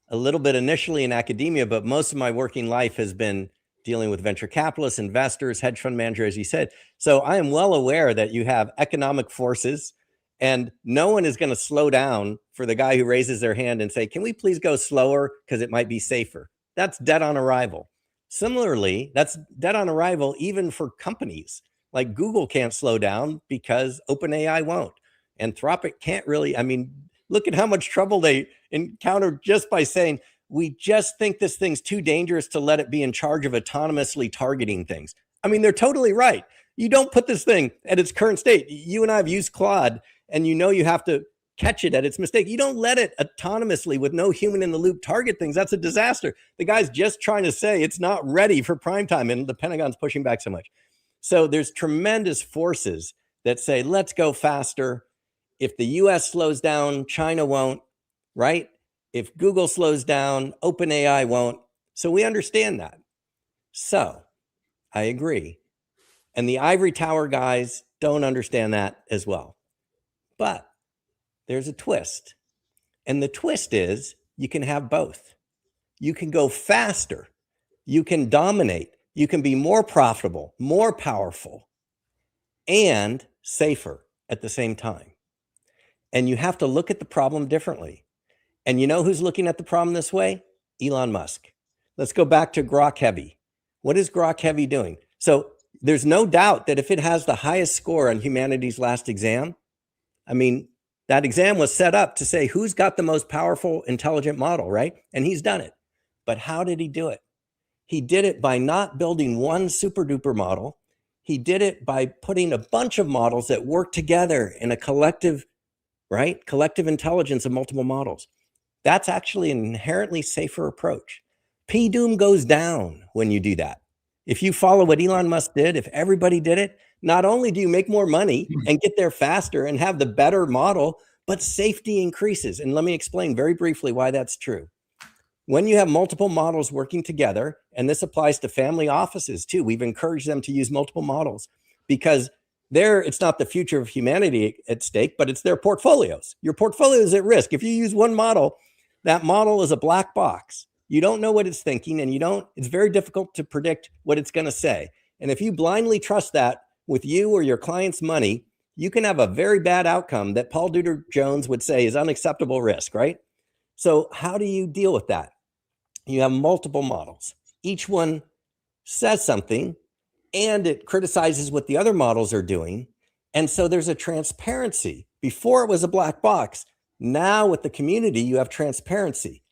a little bit initially in academia, but most of my working life has been dealing with venture capitalists, investors, hedge fund managers, as you said. So I am well aware that you have economic forces, and no one is going to slow down for the guy who raises their hand and say, can we please go slower because it might be safer? That's dead on arrival. Similarly, that's dead on arrival even for companies. Like Google can't slow down because OpenAI won't. Anthropic can't really, I mean, look at how much trouble they encountered just by saying, we just think this thing's too dangerous to let it be in charge of autonomously targeting things. I mean, they're totally right. You don't put this thing at its current state. You and I have used Claude, and you know you have to catch it at its mistake. You don't let it autonomously with no human in the loop target things. That's a disaster. The guy's just trying to say it's not ready for prime time, and the Pentagon's pushing back so much. So there's tremendous forces that say, let's go faster. If the US slows down, China won't, right? If Google slows down, OpenAI won't. So we understand that. So I agree. And the ivory tower guys don't understand that as well. But there's a twist. And the twist is you can have both. You can go faster. You can dominate. You can be more profitable, more powerful, and safer at the same time. And you have to look at the problem differently. And you know who's looking at the problem this way? Elon Musk. Let's go back to Grok Heavy. What is Grok Heavy doing? So there's no doubt that if it has the highest score on humanity's last exam, I mean, that exam was set up to say who's got the most powerful, intelligent model, right? And he's done it. But how did he do it? He did it by not building one super duper model. He did it by putting a bunch of models that work together in a collective, right? Collective intelligence of multiple models. That's actually an inherently safer approach. P-doom goes down when you do that. If you follow what Elon Musk did, if everybody did it, not only do you make more money and get there faster and have the better model, but safety increases. And let me explain very briefly why that's true. When you have multiple models working together, and this applies to family offices too, we've encouraged them to use multiple models because it's not the future of humanity at stake, but it's their portfolios. Your portfolio is at risk. If you use one model, that model is a black box. You don't know what it's thinking, and it's very difficult to predict what it's going to say. And if you blindly trust that with you or your client's money, you can have a very bad outcome that Paul Tudor Jones would say is unacceptable risk, right? So how do you deal with that? You have multiple models. Each one says something and it criticizes what the other models are doing. And so there's a transparency. Before it was a black box. Now with the community, you have transparency.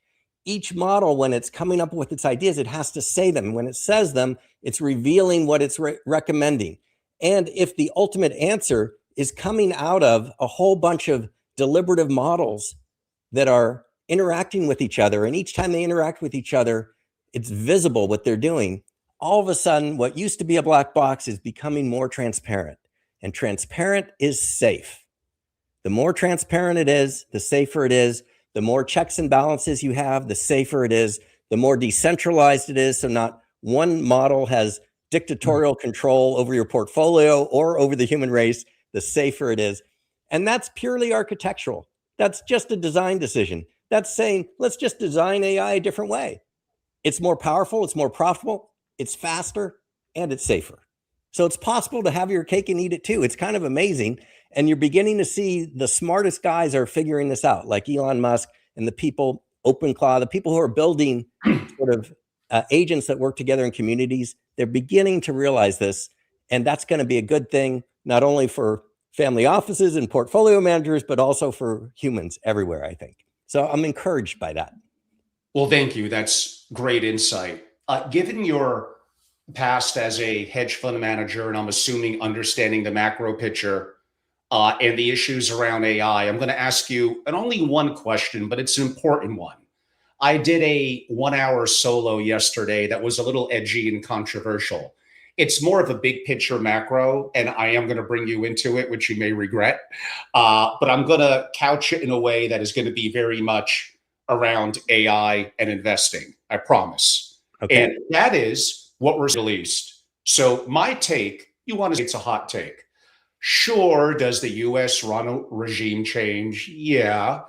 Each model, when it's coming up with its ideas, it has to say them. When it says them, it's revealing what it's recommending. And if the ultimate answer is coming out of a whole bunch of deliberative models that are interacting with each other, and each time they interact with each other, it's visible what they're doing, all of a sudden, what used to be a black box is becoming more transparent. And transparent is safe. The more transparent it is, the safer it is. The more checks and balances you have, the safer it is. The more decentralized it is. So not one model has dictatorial control over your portfolio or over the human race, the safer it is. And that's purely architectural. That's just a design decision. That's saying, let's just design AI a different way. It's more powerful, it's more profitable, it's faster, and it's safer. So it's possible to have your cake and eat it too. It's kind of amazing. And you're beginning to see the smartest guys are figuring this out, like Elon Musk and the people, OpenClaw, the people who are building sort of agents that work together in communities. They're beginning to realize this. And that's going to be a good thing, not only for family offices and portfolio managers, but also for humans everywhere, I think. So I'm encouraged by that. Well, thank you. That's great insight. Given your past as a hedge fund manager, and I'm assuming understanding the macro picture and the issues around AI, I'm going to ask you and only one question, but it's an important one. I did a 1-hour solo yesterday that was a little edgy and controversial. It's more of a big picture macro, and I am going to bring you into it, which you may regret. But I'm going to couch it in a way that is going to be very much around AI and investing. I promise. Okay. And that is what we're released. So my take, you want to say it's a hot take. Sure, does the US run a regime change? Yeah.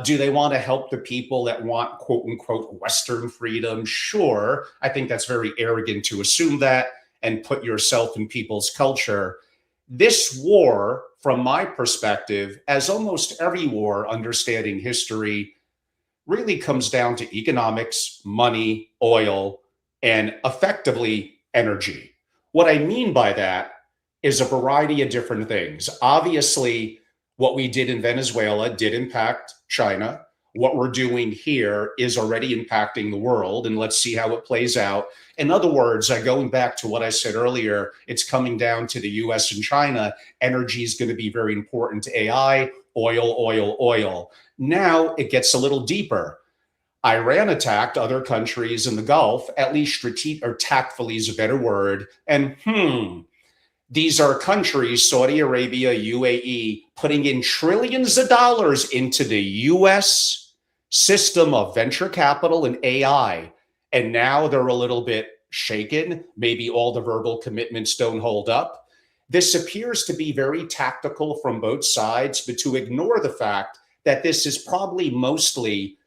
Do they want to help the people that want quote unquote Western freedom? Sure. I think that's very arrogant to assume that and put yourself in people's culture. This war, from my perspective, as almost every war understanding history, really comes down to economics, money, oil, and effectively energy. What I mean by that is a variety of different things. Obviously, what we did in Venezuela did impact China. What we're doing here is already impacting the world, and let's see how it plays out. In other words, going back to what I said earlier, it's coming down to the US and China. Energy is going to be very important to AI, oil, oil, oil. Now it gets a little deeper. Iran attacked other countries in the Gulf, at least strategic or tactfully is a better word. And these are countries, Saudi Arabia, UAE, putting in trillions of dollars into the US system of venture capital and AI. And now they're a little bit shaken. Maybe all the verbal commitments don't hold up. This appears to be very tactical from both sides, but to ignore the fact that this is probably mostly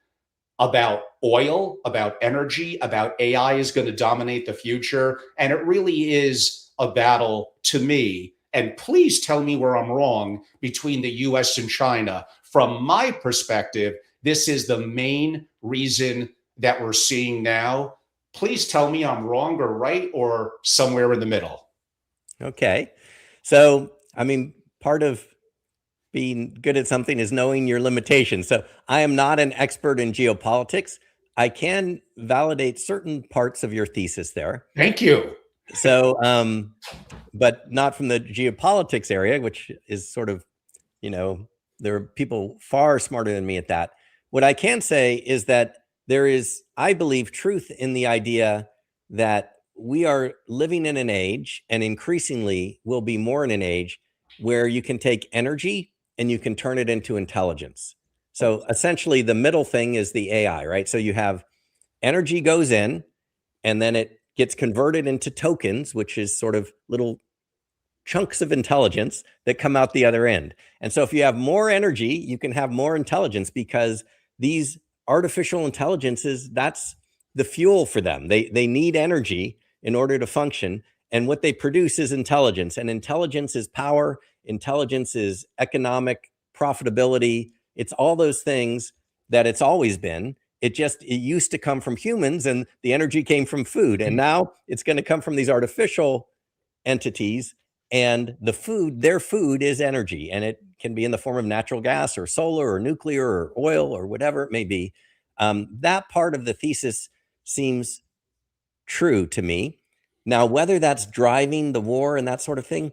about oil, about energy, about AI is going to dominate the future. And it really is a battle to me. And please tell me where I'm wrong between the US and China. From my perspective, this is the main reason that we're seeing now. Please tell me I'm wrong or right or somewhere in the middle. Okay. So, I mean, part of being good at something is knowing your limitations. So I am not an expert in geopolitics. I can validate certain parts of your thesis there. Thank you. So, but not from the geopolitics area, which is sort of, there are people far smarter than me at that. What I can say is that there is, I believe, truth in the idea that we are living in an age, and increasingly will be more in an age, where you can take energy and you can turn it into intelligence. So essentially the middle thing is the AI, right? So you have energy goes in and then it gets converted into tokens, which is sort of little chunks of intelligence that come out the other end. And so if you have more energy, you can have more intelligence, because these artificial intelligences, that's the fuel for them. They need energy in order to function. And what they produce is intelligence, and intelligence is power. Intelligence is economic profitability. It's all those things that it's always been. It used to come from humans, and the energy came from food. And now it's going to come from these artificial entities, and their food is energy, and it can be in the form of natural gas or solar or nuclear or oil or whatever it may be. That part of the thesis seems true to me. Now, whether that's driving the war and that sort of thing,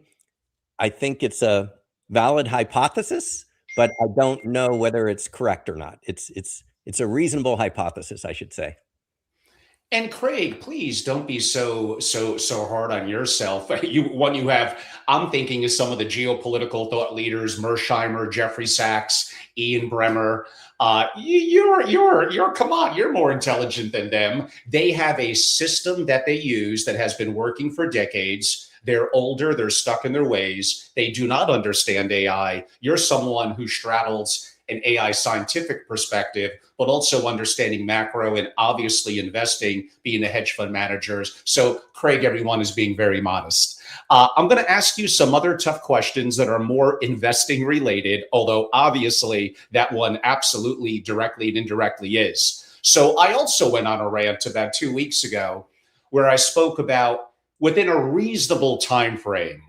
I think it's a valid hypothesis, but I don't know whether it's correct or not. It's a reasonable hypothesis, I should say. And Craig, please don't be so hard on yourself. I'm thinking of some of the geopolitical thought leaders: Mersheimer, Jeffrey Sachs, Ian Bremmer. Come on, you're more intelligent than them. They have a system that they use that has been working for decades. They're older, they're stuck in their ways. They do not understand AI. You're someone who straddles an AI scientific perspective, but also understanding macro and obviously investing, being a hedge fund manager. So Craig, everyone is being very modest. I'm going to ask you some other tough questions that are more investing related, although obviously that one absolutely directly and indirectly is. So I also went on a rant about 2 weeks ago where I spoke about within a reasonable time frame,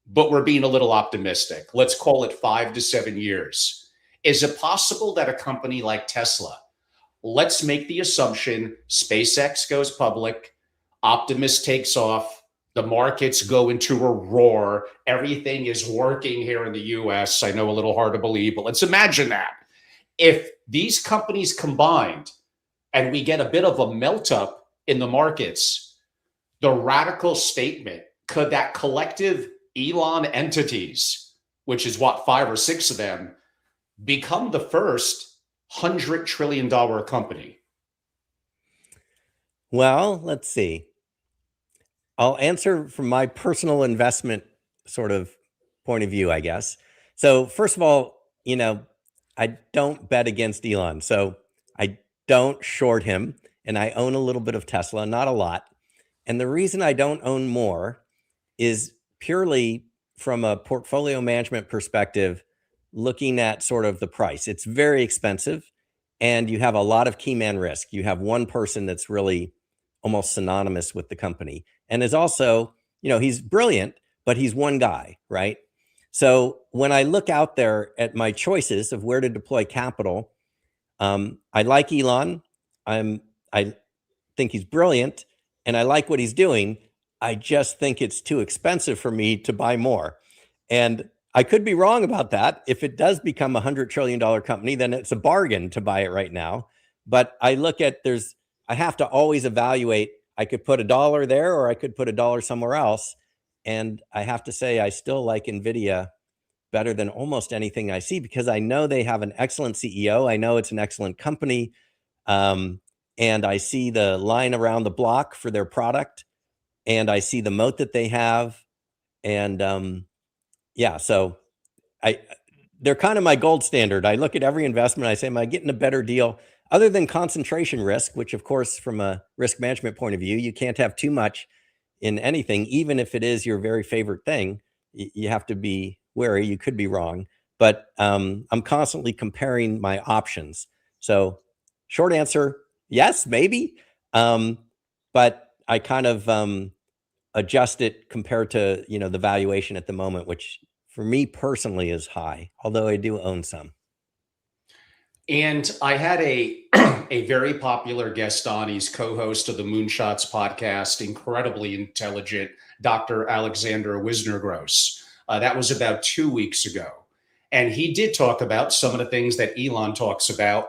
but we're being a little optimistic. Let's call it 5 to 7 years. Is it possible that a company like Tesla, let's make the assumption SpaceX goes public, Optimus takes off, the markets go into a roar, everything is working here in the US. I know a little hard to believe, but let's imagine that. If these companies combined and we get a bit of a melt up in the markets, the radical statement, could that collective Elon entities, which is what, 5 or 6 of them, become the first $100 trillion company? Well, let's see. I'll answer from my personal investment sort of point of view, I guess. So first of all, I don't bet against Elon. So I don't short him, and I own a little bit of Tesla, not a lot. And the reason I don't own more is purely from a portfolio management perspective, looking at sort of the price. It's very expensive, and you have a lot of key man risk. You have one person that's really almost synonymous with the company, and is also, he's brilliant, but he's one guy, right? So when I look out there at my choices of where to deploy capital, I like Elon. I think he's brilliant, and I like what he's doing. I just think it's too expensive for me to buy more. And I could be wrong about that. If it does become a $100 trillion company, then it's a bargain to buy it right now. But I look at I have to always evaluate. I could put $1 there, or I could put $1 somewhere else. And I have to say, I still like Nvidia better than almost anything I see, because I know they have an excellent CEO. I know it's an excellent company. And I see the line around the block for their product, and I see the moat that they have. And yeah, so they're kind of my gold standard. I look at every investment, I say, am I getting a better deal? Other than concentration risk, which of course, from a risk management point of view, you can't have too much in anything, even if it is your very favorite thing. You have to be wary. You could be wrong. But I'm constantly comparing my options. So short answer, yes, maybe. But I kind of adjust it compared to, the valuation at the moment, which for me personally is high, although I do own some. And I had a very popular guest on. He's co-host of the Moonshots podcast, incredibly intelligent, Dr. Alexander Wisner-Gross. That was about 2 weeks ago. And he did talk about some of the things that Elon talks about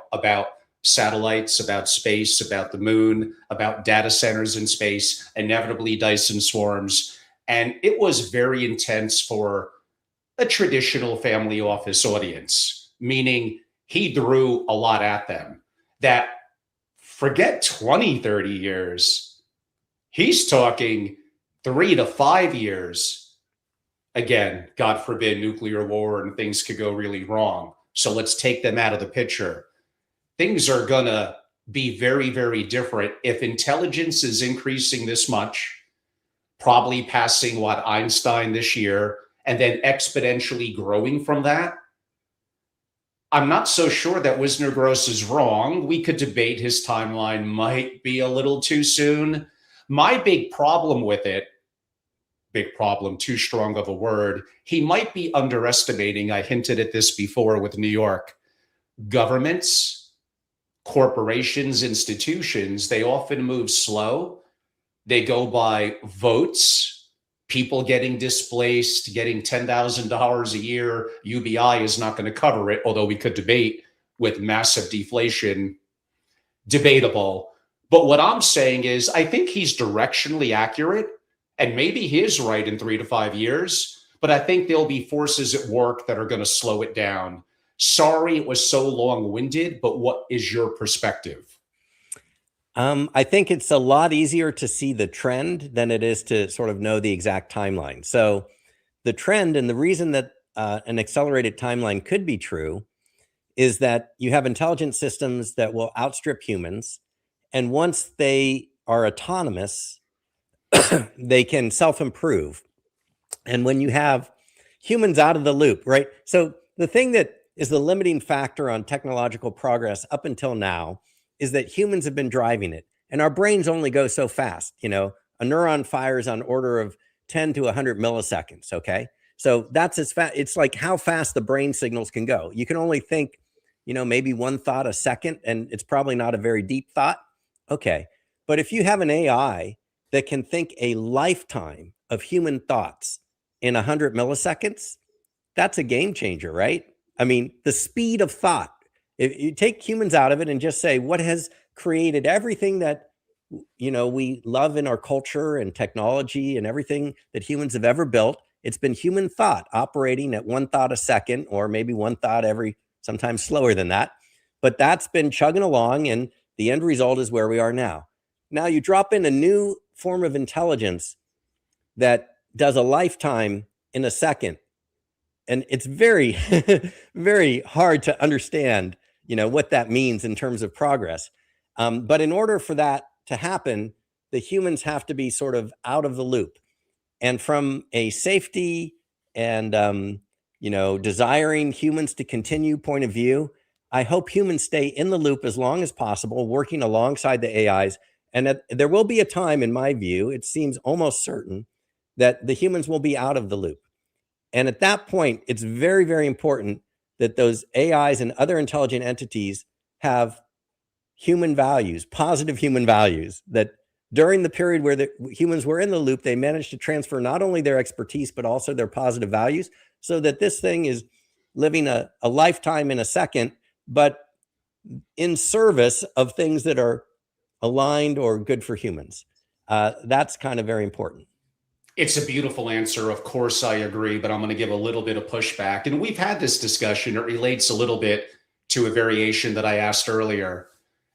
satellites, about space, about the moon, about data centers in space, inevitably Dyson swarms. And it was very intense for a traditional family office audience, meaning he threw a lot at them. That, forget 20, 30 years, he's talking 3 to 5 years. Again, God forbid, nuclear war and things could go really wrong. So let's take them out of the picture. Things are going to be very, very different. If intelligence is increasing this much, probably passing what Einstein this year, and then exponentially growing from that. I'm not so sure that Wisner-Gross is wrong. We could debate his timeline might be a little too soon. My big problem with it, big problem, too strong of a word, he might be underestimating, I hinted at this before with New York, governments, corporations, institutions, they often move slow. They go by votes, people getting displaced, getting $10,000 a year. UBI is not going to cover it, although we could debate with massive deflation, debatable. But what I'm saying is, I think he's directionally accurate, and maybe he is right in 3 to 5 years, but I think there'll be forces at work that are going to slow it down. Sorry it was so long-winded, but what is your perspective? I think it's a lot easier to see the trend than it is to sort of know the exact timeline. So the trend, and the reason that an accelerated timeline could be true, is that you have intelligent systems that will outstrip humans. And once they are autonomous, they can self-improve. And when you have humans out of the loop, right? So the thing that is the limiting factor on technological progress up until now is that humans have been driving it, and our brains only go so fast. You know, a neuron fires on order of 10 to 100 milliseconds. Okay. So that's as fast. It's like how fast the brain signals can go. You can only think, you know, maybe one thought a second, and it's probably not a very deep thought. Okay. But if you have an AI that can think a lifetime of human thoughts in 100 milliseconds, that's a game changer, right? I mean, the speed of thought. If you take humans out of it and just say what has created everything that, you know, we love in our culture and technology and everything that humans have ever built, it's been human thought operating at one thought a second, or maybe one thought every, sometimes slower than that. But that's been chugging along, and the end result is where we are now. Now you drop in a new form of intelligence that does a lifetime in a second. And it's very, very hard to understand, you know, what that means in terms of progress. But in order for that to happen, the humans have to be sort of out of the loop. And from a safety and, you know, desiring humans to continue point of view, I hope humans stay in the loop as long as possible, working alongside the AIs. And there will be a time, in my view, it seems almost certain, that the humans will be out of the loop. And at that point, it's very, very important that those AIs and other intelligent entities have human values, positive human values, that during the period where the humans were in the loop, they managed to transfer not only their expertise, but also their positive values, so that this thing is living a lifetime in a second, but in service of things that are aligned or good for humans. That's kind of very important. It's a beautiful answer. Of course, I agree, but I'm going to give a little bit of pushback. And we've had this discussion. It relates a little bit to a variation that I asked earlier.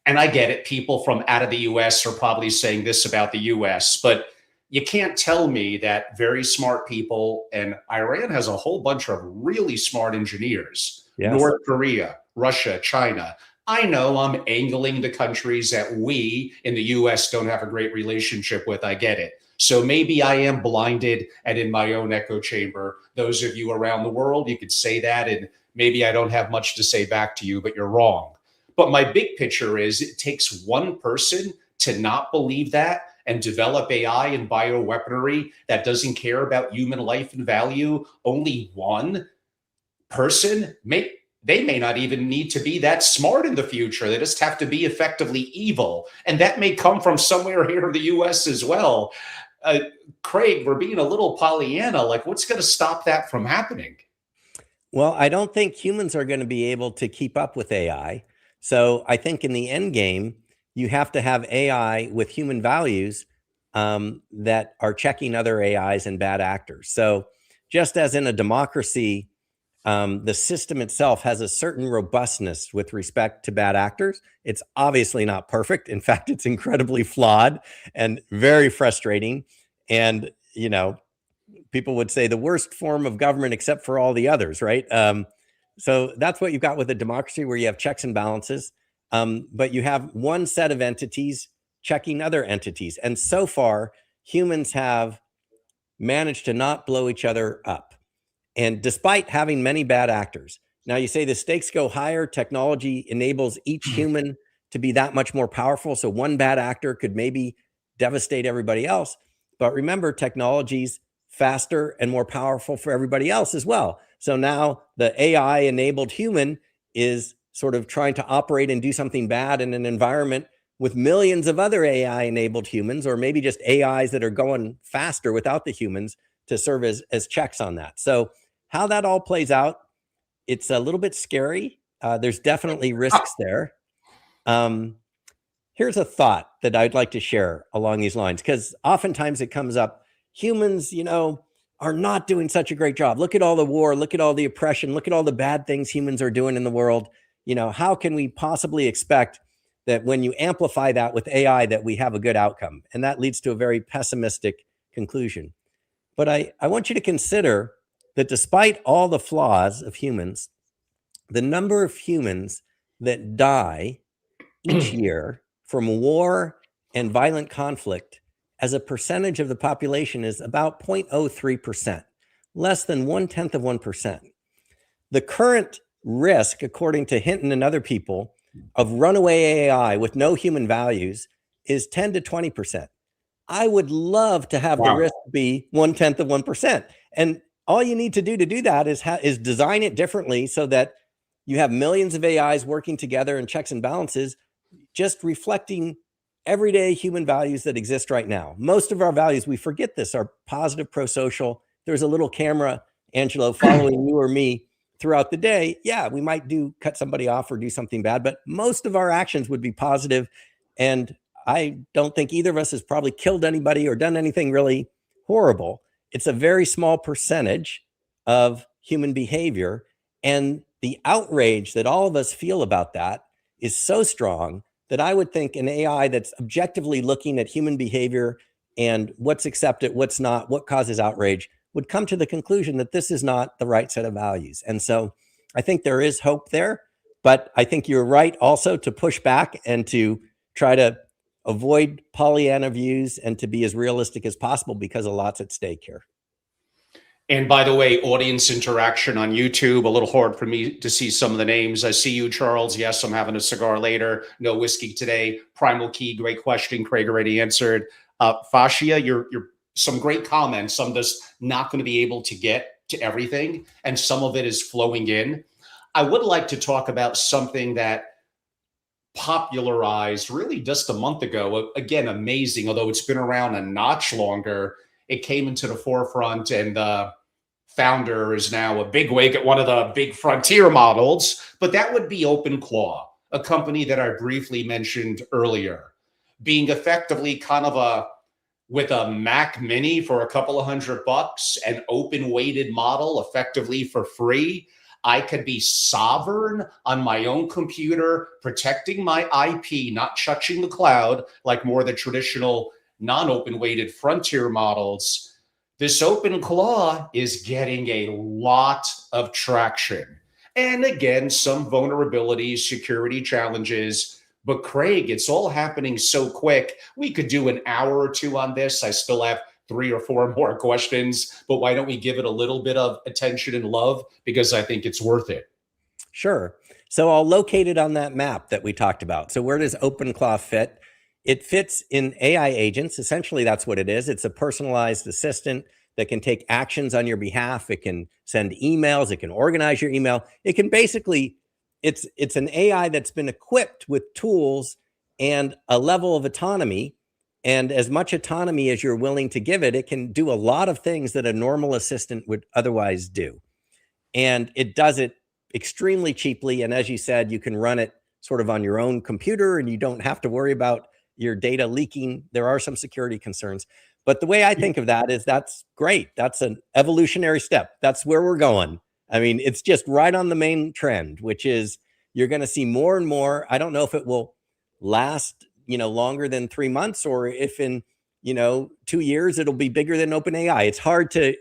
And I get it. People from out of the US are probably saying this about the US, but you can't tell me that very smart people, and Iran has a whole bunch of really smart engineers, Yes. North Korea, Russia, China. I know I'm angling the countries that we in the US don't have a great relationship with. I get it. So maybe I am blinded and in my own echo chamber. Those of you around the world, you could say that, and maybe I don't have much to say back to you, but you're wrong. But my big picture is it takes one person to not believe that and develop AI and bioweaponry that doesn't care about human life and value. Only one person, they may not even need to be that smart in the future. They just have to be effectively evil. And that may come from somewhere here in the US as well. Craig, we're being a little Pollyanna. Like, what's going to stop that from happening? Well, I don't think humans are going to be able to keep up with AI. So I think in the end game, you have to have AI with human values that are checking other AIs and bad actors. So just as in a democracy, the system itself has a certain robustness with respect to bad actors. It's obviously not perfect. In fact, it's incredibly flawed and very frustrating. And, you know, people would say the worst form of government except for all the others, right? So that's what you've got with a democracy, where you have checks and balances, but you have one set of entities checking other entities. And so far, humans have manage to not blow each other up. And despite having many bad actors. Now you say the stakes go higher, technology enables each human to be that much more powerful. So one bad actor could maybe devastate everybody else. But remember, technology's faster and more powerful for everybody else as well. So now the AI enabled human is sort of trying to operate and do something bad in an environment with millions of other AI enabled humans, or maybe just AIs that are going faster without the humans to serve as checks on that. So how that all plays out, it's a little bit scary. There's definitely risks there. Here's a thought that I'd like to share along these lines, because oftentimes it comes up, humans, are not doing such a great job. Look at all the war, look at all the oppression, look at all the bad things humans are doing in the world. How can we possibly expect that when you amplify that with AI that we have a good outcome? And that leads to a very pessimistic conclusion. But I want you to consider that despite all the flaws of humans, the number of humans that die each year from war and violent conflict as a percentage of the population is about 0.03%, less than 1/10 of 1%. The current risk, according to Hinton and other people, of runaway AI with no human values is 10 to 20%. I would love to have the risk be 1/10 of 1%. And all you need to do that is design it differently so that you have millions of AIs working together in checks and balances, just reflecting everyday human values that exist right now. Most of our values, we forget this, are positive, pro-social. There's a little camera, Angelo, following you or me throughout the day. Yeah, we might cut somebody off or do something bad, but most of our actions would be positive. And I don't think either of us has probably killed anybody or done anything really horrible. It's a very small percentage of human behavior. And the outrage that all of us feel about that is so strong that I would think an AI that's objectively looking at human behavior and what's accepted, what's not, what causes outrage, would come to the conclusion that this is not the right set of values. And so I think there is hope there, but I think you're right also to push back and to try to avoid Pollyanna views and to be as realistic as possible, because a lot's at stake here. And by the way, audience interaction on YouTube, a little hard for me to see some of the names. I see you, Charles. Yes, I'm having a cigar later. No whiskey today. Primal Key, great question. Craig already answered. Fascia, you're some great comments. I'm just not going to be able to get to everything, and some of it is flowing in. I would like to talk about something that popularized really just a month ago. Again, amazing, although it's been around a notch longer. It came into the forefront, and the founder is now a bigwig at one of the big frontier models, but that would be OpenClaw, a company that I briefly mentioned earlier, being effectively kind of with a Mac Mini for a couple of $100, an open weighted model effectively for free. I could be sovereign on my own computer, protecting my IP, not touching the cloud like more of the traditional non-open weighted frontier models. This OpenClaw is getting a lot of traction. And again, some vulnerabilities, security challenges. But Craig, it's all happening so quick. We could do an hour or two on this. I still have 3 or 4 more questions, but why don't we give it a little bit of attention and love, because I think it's worth it. Sure. So I'll locate it on that map that we talked about. So where does OpenClaw fit? It fits in AI agents. Essentially, that's what it is. It's a personalized assistant that can take actions on your behalf. It can send emails. It can organize your email. It can basically, it's an AI that's been equipped with tools and a level of autonomy. And as much autonomy as you're willing to give it, it can do a lot of things that a normal assistant would otherwise do. And it does it extremely cheaply. And as you said, you can run it sort of on your own computer and you don't have to worry about your data leaking. There are some security concerns. But the way I think of that is that's great. That's an evolutionary step. That's where we're going. I mean, it's just right on the main trend, which is you're going to see more and more. I don't know if it will last, longer than 3 months, or if in, 2 years, it'll be bigger than OpenAI. It's hard to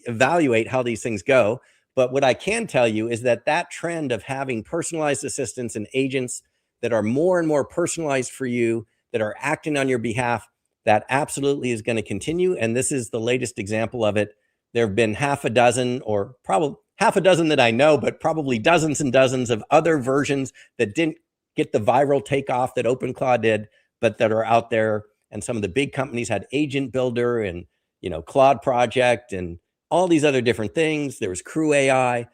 evaluate how these things go. But what I can tell you is that trend of having personalized assistants and agents that are more and more personalized for you, that are acting on your behalf, That absolutely is going to continue. And this is the latest example of it. There have been half a dozen, or probably half a dozen that I know, but probably dozens and dozens of other versions that didn't get the viral takeoff that OpenClaw did, but that are out there. And some of the big companies had Agent Builder and, Claude Project and all these other different things. There was Crew AI.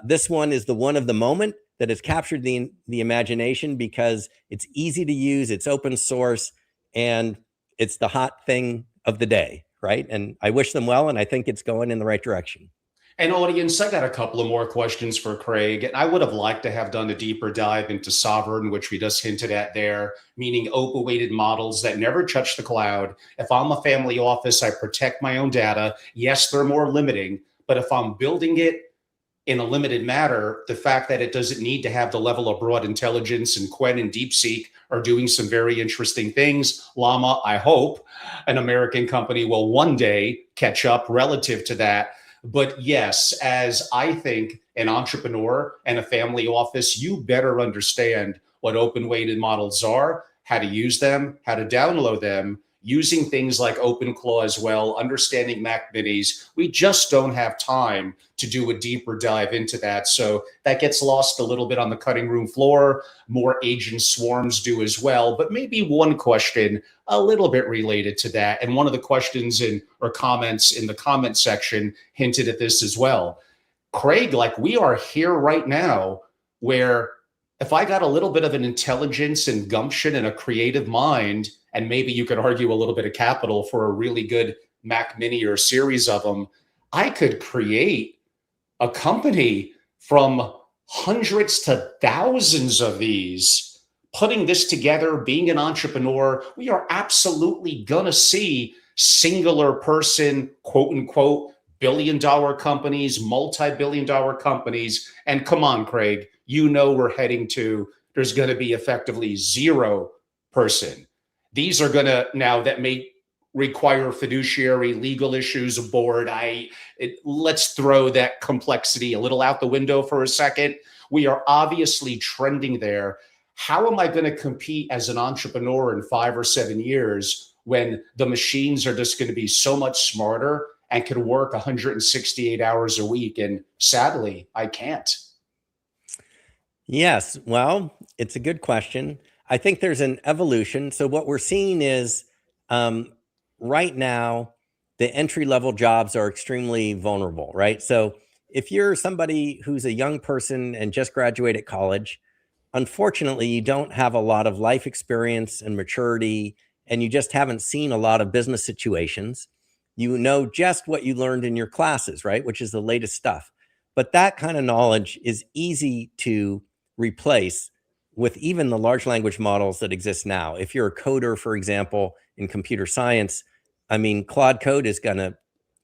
This one is the one of the moment that has captured the imagination because it's easy to use, it's open source, and it's the hot thing of the day, right? And I wish them well, and I think it's going in the right direction. And audience, I got a couple of more questions for Craig. And I would have liked to have done a deeper dive into sovereign, which we just hinted at there, meaning open-weighted models that never touch the cloud. If I'm a family office, I protect my own data. Yes, they're more limiting, but if I'm building it in a limited matter, the fact that it doesn't need to have the level of broad intelligence, and Quen and DeepSeek are doing some very interesting things. Llama, I hope an American company will one day catch up relative to that. But yes, as I think an entrepreneur and a family office, you better understand what open weighted models are, how to use them, how to download them, using things like OpenClaw as well, understanding Mac minis. We just don't have time to do a deeper dive into that. So that gets lost a little bit on the cutting room floor. More agent swarms do as well. But maybe one question a little bit related to that. And one of the questions or comments in the comment section hinted at this as well. Craig, like we are here right now where if I got a little bit of an intelligence and gumption and a creative mind, and maybe you could argue a little bit of capital for a really good Mac Mini or a series of them, I could create a company from hundreds to thousands of these. Putting this together, being an entrepreneur, we are absolutely gonna see singular person, quote unquote, billion-dollar companies, multi-billion-dollar companies. And come on, Craig, we're heading to, there's going to be effectively zero person. These are going to, now that may require fiduciary legal issues aboard. Let's throw that complexity a little out the window for a second. We are obviously trending there. How am I going to compete as an entrepreneur in 5 or 7 years when the machines are just going to be so much smarter and can work 168 hours a week? And sadly, I can't. Yes, well, it's a good question. I think there's an evolution. So what we're seeing is right now, the entry-level jobs are extremely vulnerable, right? So if you're somebody who's a young person and just graduated college, unfortunately, you don't have a lot of life experience and maturity, and you just haven't seen a lot of business situations. You know just what you learned in your classes, right? Which is the latest stuff. But that kind of knowledge is easy to replace with even the large language models that exist now. If you're a coder, for example, in computer science, I mean, Claude Code is going to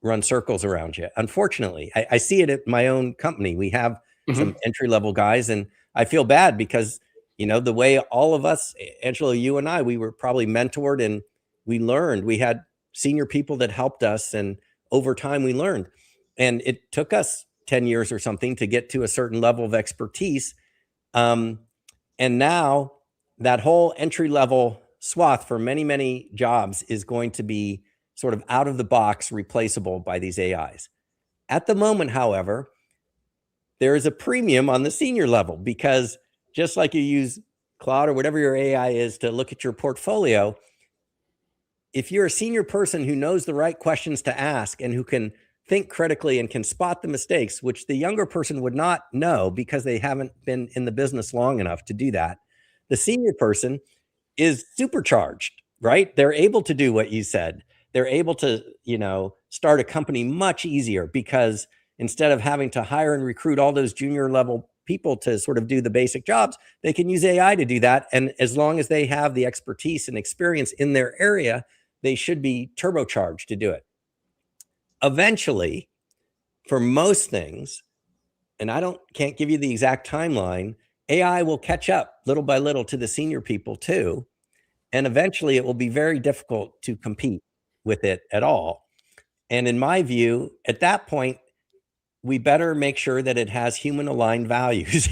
run circles around you. Unfortunately, I see it at my own company. We have some entry-level guys, and I feel bad because, the way all of us, Angelo, you and I, we were probably mentored and we learned. We had senior people that helped us, and over time we learned. And it took us 10 years or something to get to a certain level of expertise. And now that whole entry-level swath for many, many jobs is going to be sort of out of the box replaceable by these AIs. At the moment, however, there is a premium on the senior level because just like you use Claude or whatever your AI is to look at your portfolio, if you're a senior person who knows the right questions to ask and who can think critically and can spot the mistakes, which the younger person would not know because they haven't been in the business long enough to do that, the senior person is supercharged, right? They're able to do what you said. They're able to, start a company much easier because instead of having to hire and recruit all those junior level people to sort of do the basic jobs, they can use AI to do that. And as long as they have the expertise and experience in their area, they should be turbocharged to do it. Eventually, for most things, and can't give you the exact timeline, AI will catch up little by little to the senior people too. And eventually it will be very difficult to compete with it at all. And in my view, at that point, we better make sure that it has human aligned values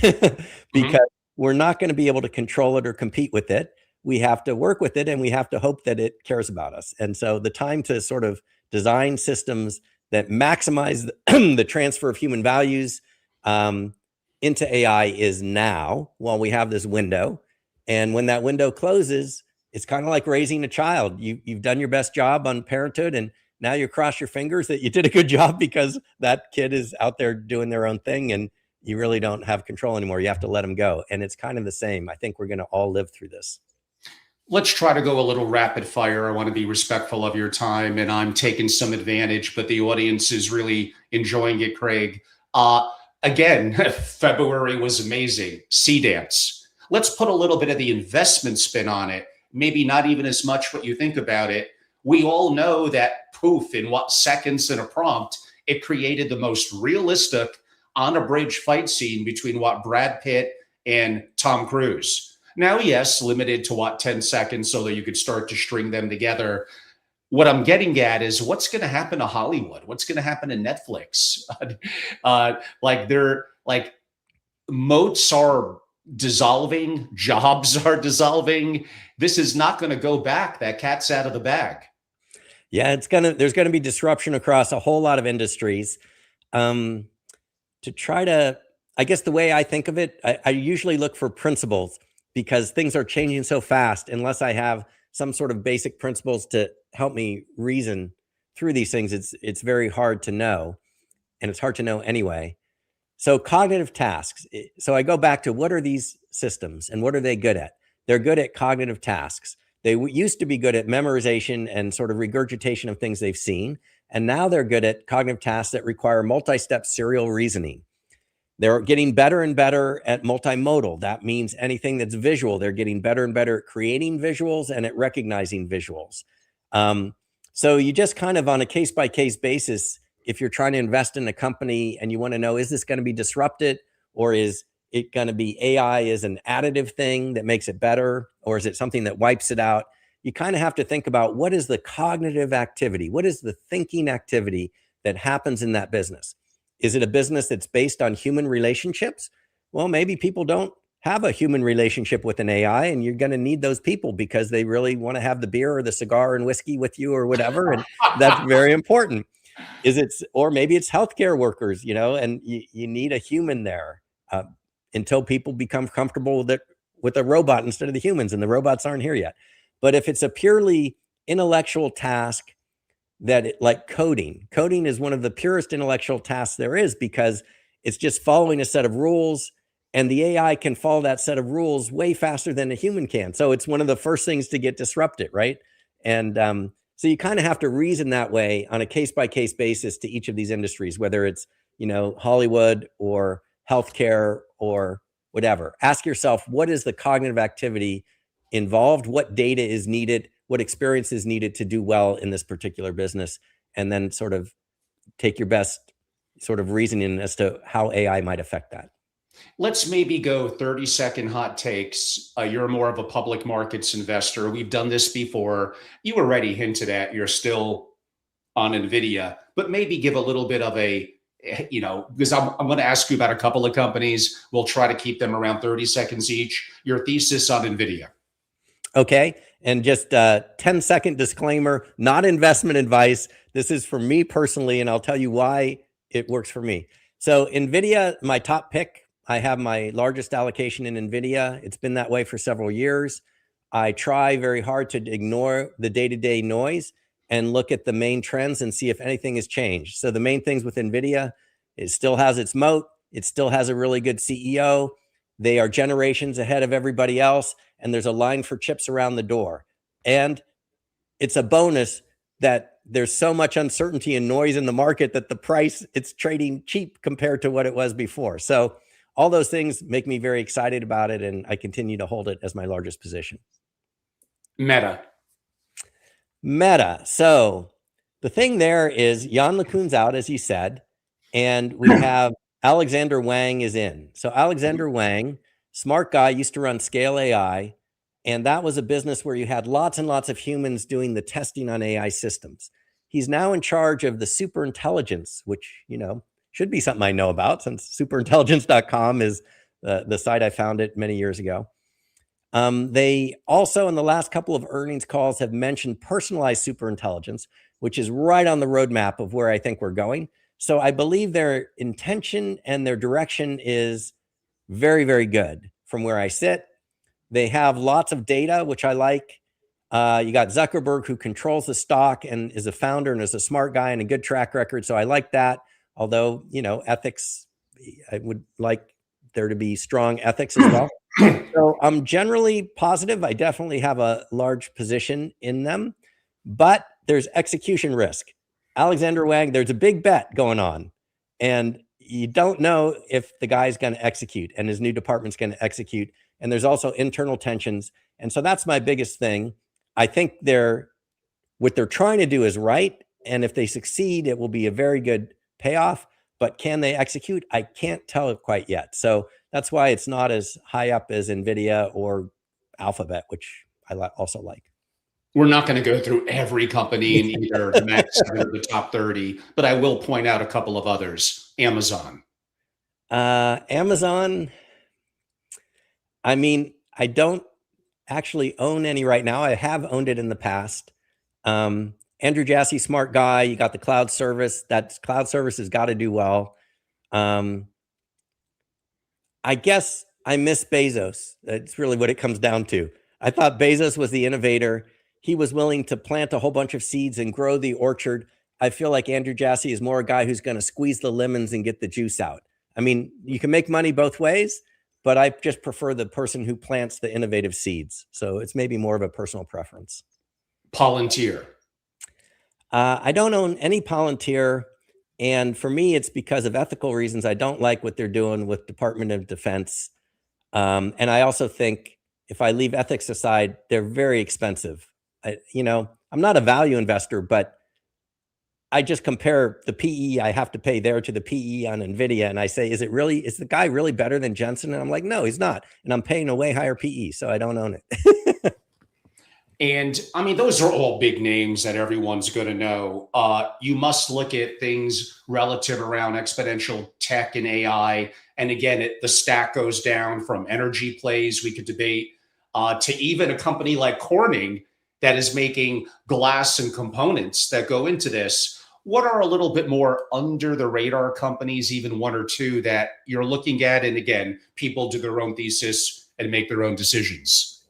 because we're not going to be able to control it or compete with it. we have to work with it and we have to hope that it cares about us. And so the time to sort of design systems that maximize the transfer of human values into AI is now, while we have this window. And when that window closes, it's kind of like raising a child. You've done your best job on parenthood, and now you cross your fingers that you did a good job because that kid is out there doing their own thing and you really don't have control anymore. You have to let them go. And it's kind of the same. I think we're going to all live through this. Let's try to go a little rapid fire. I want to be respectful of your time, and I'm taking some advantage, but the audience is really enjoying it, Craig. Again, February was amazing. Seedance. Let's put a little bit of the investment spin on it. Maybe not even as much what you think about it. We all know that poof, in what seconds in a prompt, it created the most realistic on a bridge fight scene between what Brad Pitt and Tom Cruise. Now, yes, limited to what, 10 seconds so that you could start to string them together. What I'm getting at is what's going to happen to Hollywood? What's going to happen to Netflix? Like moats are dissolving, jobs are dissolving. This is not going to go back. That cat's out of the bag. Yeah, there's going to be disruption across a whole lot of industries. I guess the way I think of it, I usually look for principles because things are changing so fast. Unless I have some sort of basic principles to help me reason through these things, it's very hard to know, and it's hard to know anyway. So cognitive tasks. So I go back to what are these systems and what are they good at? They're good at cognitive tasks. They used to be good at memorization and sort of regurgitation of things they've seen. And now they're good at cognitive tasks that require multi-step serial reasoning. They're getting better and better at multimodal. That means anything that's visual. They're getting better and better at creating visuals and at recognizing visuals. So you just kind of on a case-by-case basis, if you're trying to invest in a company and you want to know, is this going to be disrupted, or is it going to be AI is an additive thing that makes it better, or is it something that wipes it out? You kind of have to think about what is the cognitive activity? What is the thinking activity that happens in that business? Is it a business that's based on human relationships? Well, maybe people don't have a human relationship with an AI, and you're going to need those people because they really want to have the beer or the cigar and whiskey with you or whatever. And that's very important. Or maybe it's healthcare workers, and you need a human there until people become comfortable with a robot instead of the humans, and the robots aren't here yet. But if it's a purely intellectual task like coding is one of the purest intellectual tasks there is, because it's just following a set of rules, and the AI can follow that set of rules way faster than a human can. So it's one of the first things to get disrupted, right? And so you kind of have to reason that way on a case-by-case basis to each of these industries, whether it's, Hollywood or healthcare or whatever. Ask yourself, what is the cognitive activity involved? What data is needed? What experience is needed to do well in this particular business? And then sort of take your best sort of reasoning as to how AI might affect that. Let's maybe go 30-second hot takes. You're more of a public markets investor. We've done this before. You already hinted at you're still on Nvidia, but maybe give a little bit of a, because I'm going to ask you about a couple of companies. We'll try to keep them around 30 seconds each. Your thesis on Nvidia. Okay. And just a 10-second disclaimer, not investment advice. This is for me personally, and I'll tell you why it works for me. So Nvidia, my top pick. I have my largest allocation in Nvidia. It's been that way for several years. I try very hard to ignore the day-to-day noise and look at the main trends and see if anything has changed. So the main things with Nvidia, it still has its moat. It still has a really good CEO. They are generations ahead of everybody else, and there's a line for chips around the door. And it's a bonus that there's so much uncertainty and noise in the market that the price, it's trading cheap compared to what it was before. So all those things make me very excited about it, and I continue to hold it as my largest position. Meta. So the thing there is Jan LeCun's out, as you said, and we have Alexander Wang is in. So Alexander Wang, smart guy, used to run Scale AI, and that was a business where you had lots and lots of humans doing the testing on AI systems. He's now in charge of the superintelligence, which, should be something I know about, since superintelligence.com is the site I founded many years ago. They also, in the last couple of earnings calls, have mentioned personalized superintelligence, which is right on the roadmap of where I think we're going. So I believe their intention and their direction is very, very good from where I sit. They have lots of data, which I like. You got Zuckerberg, who controls the stock and is a founder and is a smart guy and a good track record. So I like that. Although, ethics, I would like there to be strong ethics as well. So I'm generally positive. I definitely have a large position in them, but there's execution risk. Alexander Wang, there's a big bet going on, and you don't know if the guy's going to execute and his new department's going to execute. And there's also internal tensions. And so that's my biggest thing. I think what they're trying to do is right. And if they succeed, it will be a very good payoff. But can they execute? I can't tell it quite yet. So that's why it's not as high up as Nvidia or Alphabet, which I also like. We're not going to go through every company in either the Max 7 or the top 30, but I will point out a couple of others. Amazon. Amazon, I mean, I don't actually own any right now. I have owned it in the past. Andrew Jassy, smart guy. You got the cloud service. That cloud service has got to do well. I guess I miss Bezos. That's really what it comes down to. I thought Bezos was the innovator. He was willing to plant a whole bunch of seeds and grow the orchard. I feel like Andrew Jassy is more a guy who's going to squeeze the lemons and get the juice out. I mean, you can make money both ways, but I just prefer the person who plants the innovative seeds. So it's maybe more of a personal preference. Palantir. I don't own any Palantir. And for me, it's because of ethical reasons. I don't like what they're doing with Department of Defense. And I also think if I leave ethics aside, they're very expensive. I'm not a value investor, but I just compare the PE I have to pay there to the PE on Nvidia. And I say, is the guy really better than Jensen? And I'm like, no, he's not. And I'm paying a way higher PE, so I don't own it. And I mean, those are all big names that everyone's going to know. You must look at things relative around exponential tech and AI. And again, the stack goes down from energy plays we could debate to even a company like Corning that is making glass and components that go into this. What are a little bit more under the radar companies, even one or two that you're looking at? And again, people do their own thesis and make their own decisions.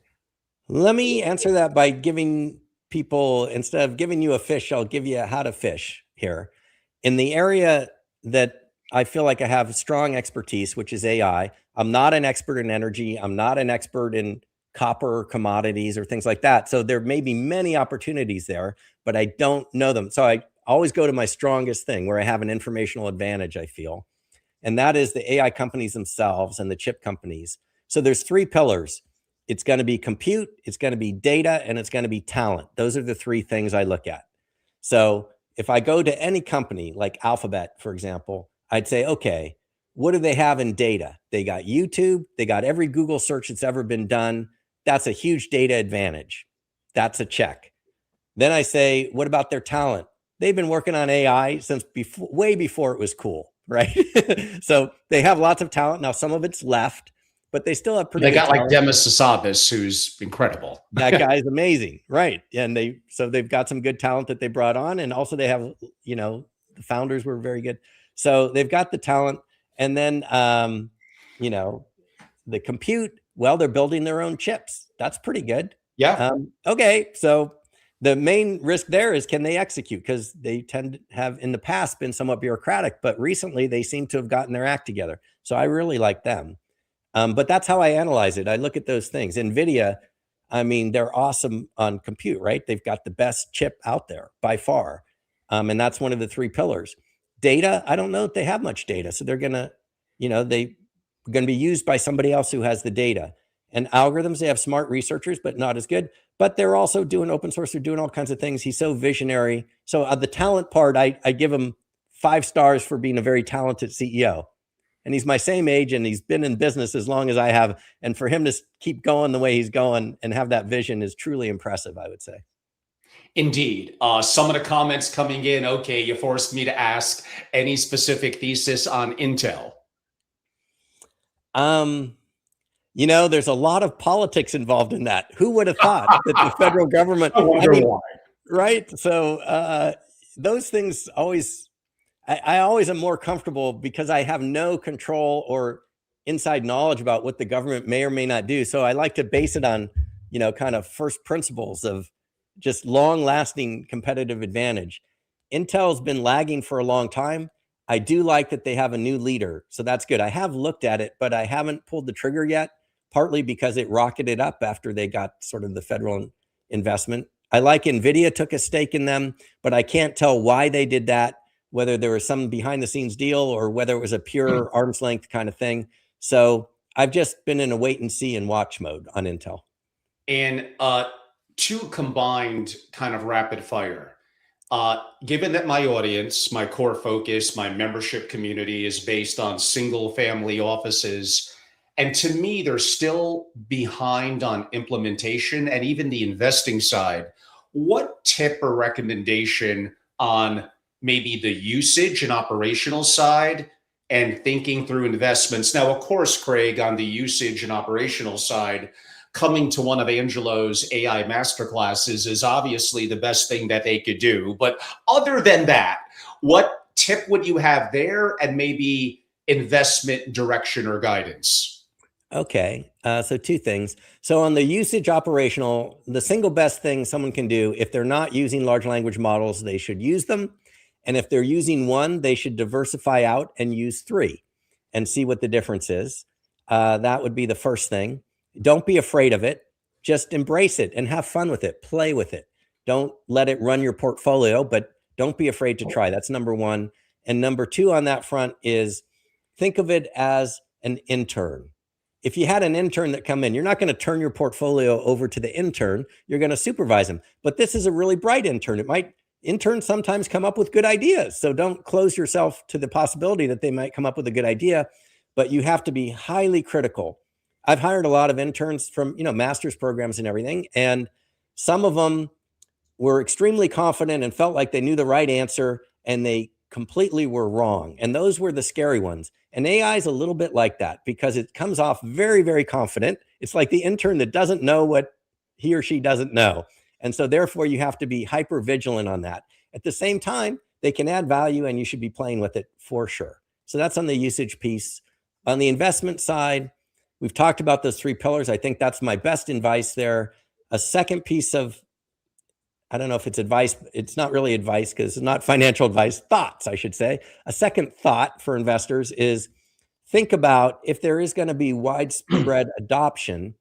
Let me answer that by giving people, instead of giving you a fish, I'll give you how to fish here. In the area that I feel like I have strong expertise, which is AI, I'm not an expert in energy. I'm not an expert in copper commodities or things like that. So there may be many opportunities there, but I don't know them. So I always go to my strongest thing where I have an informational advantage, I feel. And that is the AI companies themselves and the chip companies. So there's three pillars. It's going to be compute, it's going to be data, and it's going to be talent. Those are the three things I look at. So if I go to any company like Alphabet, for example, I'd say, okay, what do they have in data? They got YouTube, they got every Google search that's ever been done. That's a huge data advantage. That's a check. Then I say, what about their talent? They've been working on AI since way before it was cool, right? So they have lots of talent. Now, some of it's left, but they still have pretty They got talent. like Demis Hassabis, who's incredible. That guy's amazing, right? And they've got some good talent that they brought on, and also they have, the founders were very good. So they've got the talent, and then the compute. Well, they're building their own chips. That's pretty good. Yeah. Okay, so the main risk there is, can they execute? Because they tend to have in the past been somewhat bureaucratic, but recently they seem to have gotten their act together. So I really like them. But that's how I analyze it. I look at those things. Nvidia, I mean, they're awesome on compute, right? They've got the best chip out there by far. And that's one of the three pillars. Data, I don't know if they have much data. So they're going to, they're going to be used by somebody else who has the data. And algorithms, they have smart researchers, but not as good. But they're also doing open source. They're doing all kinds of things. He's so visionary. So the talent part, I give him 5 stars for being a very talented CEO. And he's my same age, and he's been in business as long as I have. And for him to keep going the way he's going and have that vision is truly impressive, I would say. Indeed. Some of the comments coming in, okay, you forced me to ask any specific thesis on Intel. You know, there's a lot of politics involved in that. Who would have thought that the federal government, I wonder why. right? So those things always, I always am more comfortable because I have no control or inside knowledge about what the government may or may not do. So I like to base it on, kind of first principles of just long lasting competitive advantage. Intel's been lagging for a long time. I do like that they have a new leader. So that's good. I have looked at it, but I haven't pulled the trigger yet, partly because it rocketed up after they got sort of the federal investment. I like Nvidia took a stake in them, but I can't tell why they did that, whether there was some behind the scenes deal or whether it was a pure arm's length kind of thing. So I've just been in a wait and see and watch mode on Intel. And two combined kind of rapid fire. Given that my audience, my core focus, my membership community is based on single family offices, and to me, they're still behind on implementation and even the investing side, what tip or recommendation on maybe the usage and operational side and thinking through investments? Now, of course, Craig, on the usage and operational side, coming to one of Angelo's AI masterclasses is obviously the best thing that they could do. But other than that, what tip would you have there and maybe investment direction or guidance? Okay, so two things. So on the usage operational, the single best thing someone can do, if they're not using large language models, they should use them. And if they're using one, they should diversify out and use three and see what the difference is. That would be the first thing. Don't be afraid of it. Just embrace it and have fun with it. Play with it. Don't let it run your portfolio, but don't be afraid to try. That's number one. And number two on that front is think of it as an intern. If you had an intern that come in, you're not going to turn your portfolio over to the intern. You're going to supervise him. But this is a really bright intern. Interns sometimes come up with good ideas. So don't close yourself to the possibility that they might come up with a good idea, but you have to be highly critical. I've hired a lot of interns from, master's programs and everything. And some of them were extremely confident and felt like they knew the right answer, and they completely were wrong. And those were the scary ones. And AI is a little bit like that because it comes off very, very confident. It's like the intern that doesn't know what he or she doesn't know. And so therefore you have to be hyper vigilant on that. At the same time, they can add value and you should be playing with it for sure. So that's on the usage piece. On the investment side, we've talked about those three pillars. I think that's my best advice there. A second piece of, I don't know if it's advice. It's not really advice because it's not financial advice. Thoughts, I should say. A second thought for investors is think about if there is going to be widespread adoption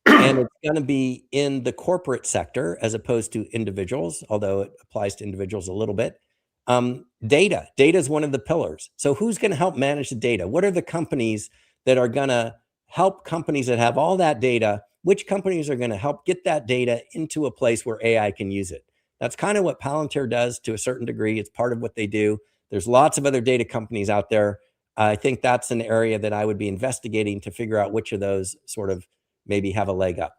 and it's going to be in the corporate sector as opposed to individuals, although it applies to individuals a little bit. Data is one of the pillars. So who's going to help manage the data? What are the companies that are going to help companies that have all that data? Which companies are going to help get that data into a place where AI can use it? That's kind of what Palantir does to a certain degree. It's part of what they do. There's lots of other data companies out there. I think that's an area that I would be investigating to figure out which of those sort of maybe have a leg up.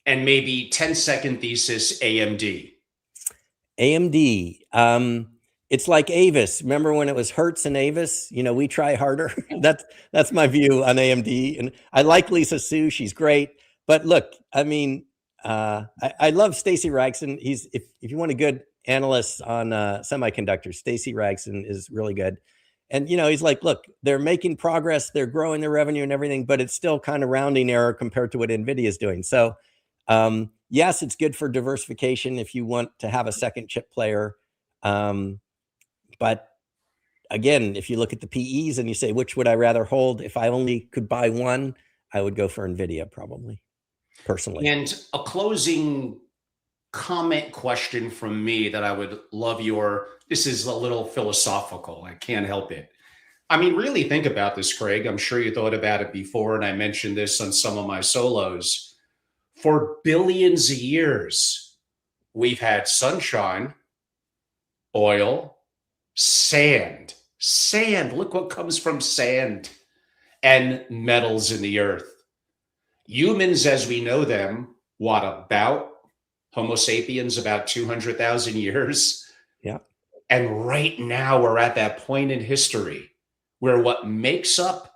And maybe 10-second thesis AMD. AMD. It's like Avis. Remember when it was Hertz and Avis? We try harder. That's my view on AMD. And I like Lisa Su. She's great. But look, I mean, I love Stacy Ragson. If you want a good analyst on semiconductors, Stacy Ragson is really good. And, he's like, look, they're making progress. They're growing their revenue and everything, but it's still kind of rounding error compared to what Nvidia is doing. So, yes, it's good for diversification if you want to have a second chip player. But again, if you look at the PEs and you say, which would I rather hold? If I only could buy one, I would go for Nvidia probably, personally. And a closing comment question from me that I would love this is a little philosophical. I can't help it. I mean, really think about this, Craig. I'm sure you thought about it before, and I mentioned this on some of my solos. For billions of years, we've had sunshine, oil, sand. Look what comes from sand, and metals in the earth. Humans, as we know them, what about Homo sapiens about 200,000 years? Yeah. And right now we're at that point in history where what makes up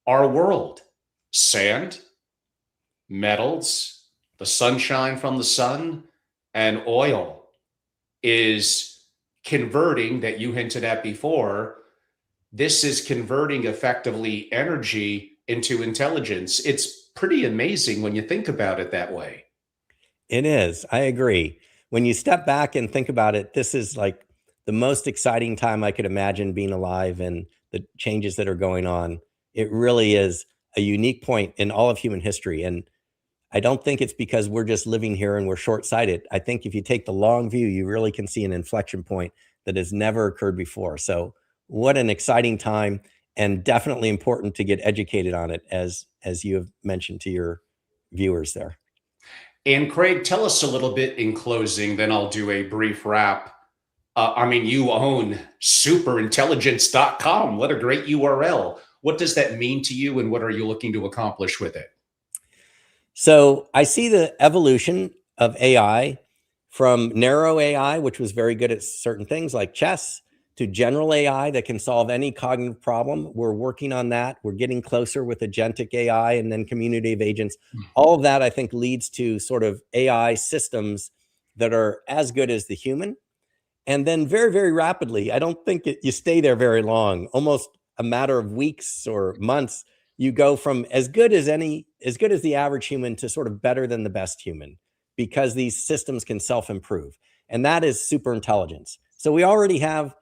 our world, sand, metals, the sunshine from the sun, and oil is converting, that you hinted at before. This is converting effectively energy into intelligence. It's pretty amazing when you think about it that way. It is. I agree. When you step back and think about it, this is like the most exciting time I could imagine being alive, and the changes that are going on. It really is a unique point in all of human history. And I don't think it's because we're just living here and we're short-sighted. I think if you take the long view, you really can see an inflection point that has never occurred before. So what an exciting time, and definitely important to get educated on it, as you have mentioned to your viewers there. And Craig, tell us a little bit in closing, then I'll do a brief wrap. You own superintelligence.com. What a great URL. What does that mean to you, and what are you looking to accomplish with it? So I see the evolution of AI from narrow AI, which was very good at certain things like chess, to general AI that can solve any cognitive problem. We're working on that. We're getting closer with agentic AI and then community of agents. All of that, I think, leads to sort of AI systems that are as good as the human. And then very, very rapidly, I don't think you stay there very long, almost a matter of weeks or months, you go from as good as the average human to sort of better than the best human, because these systems can self-improve. And that is super intelligence. So we already have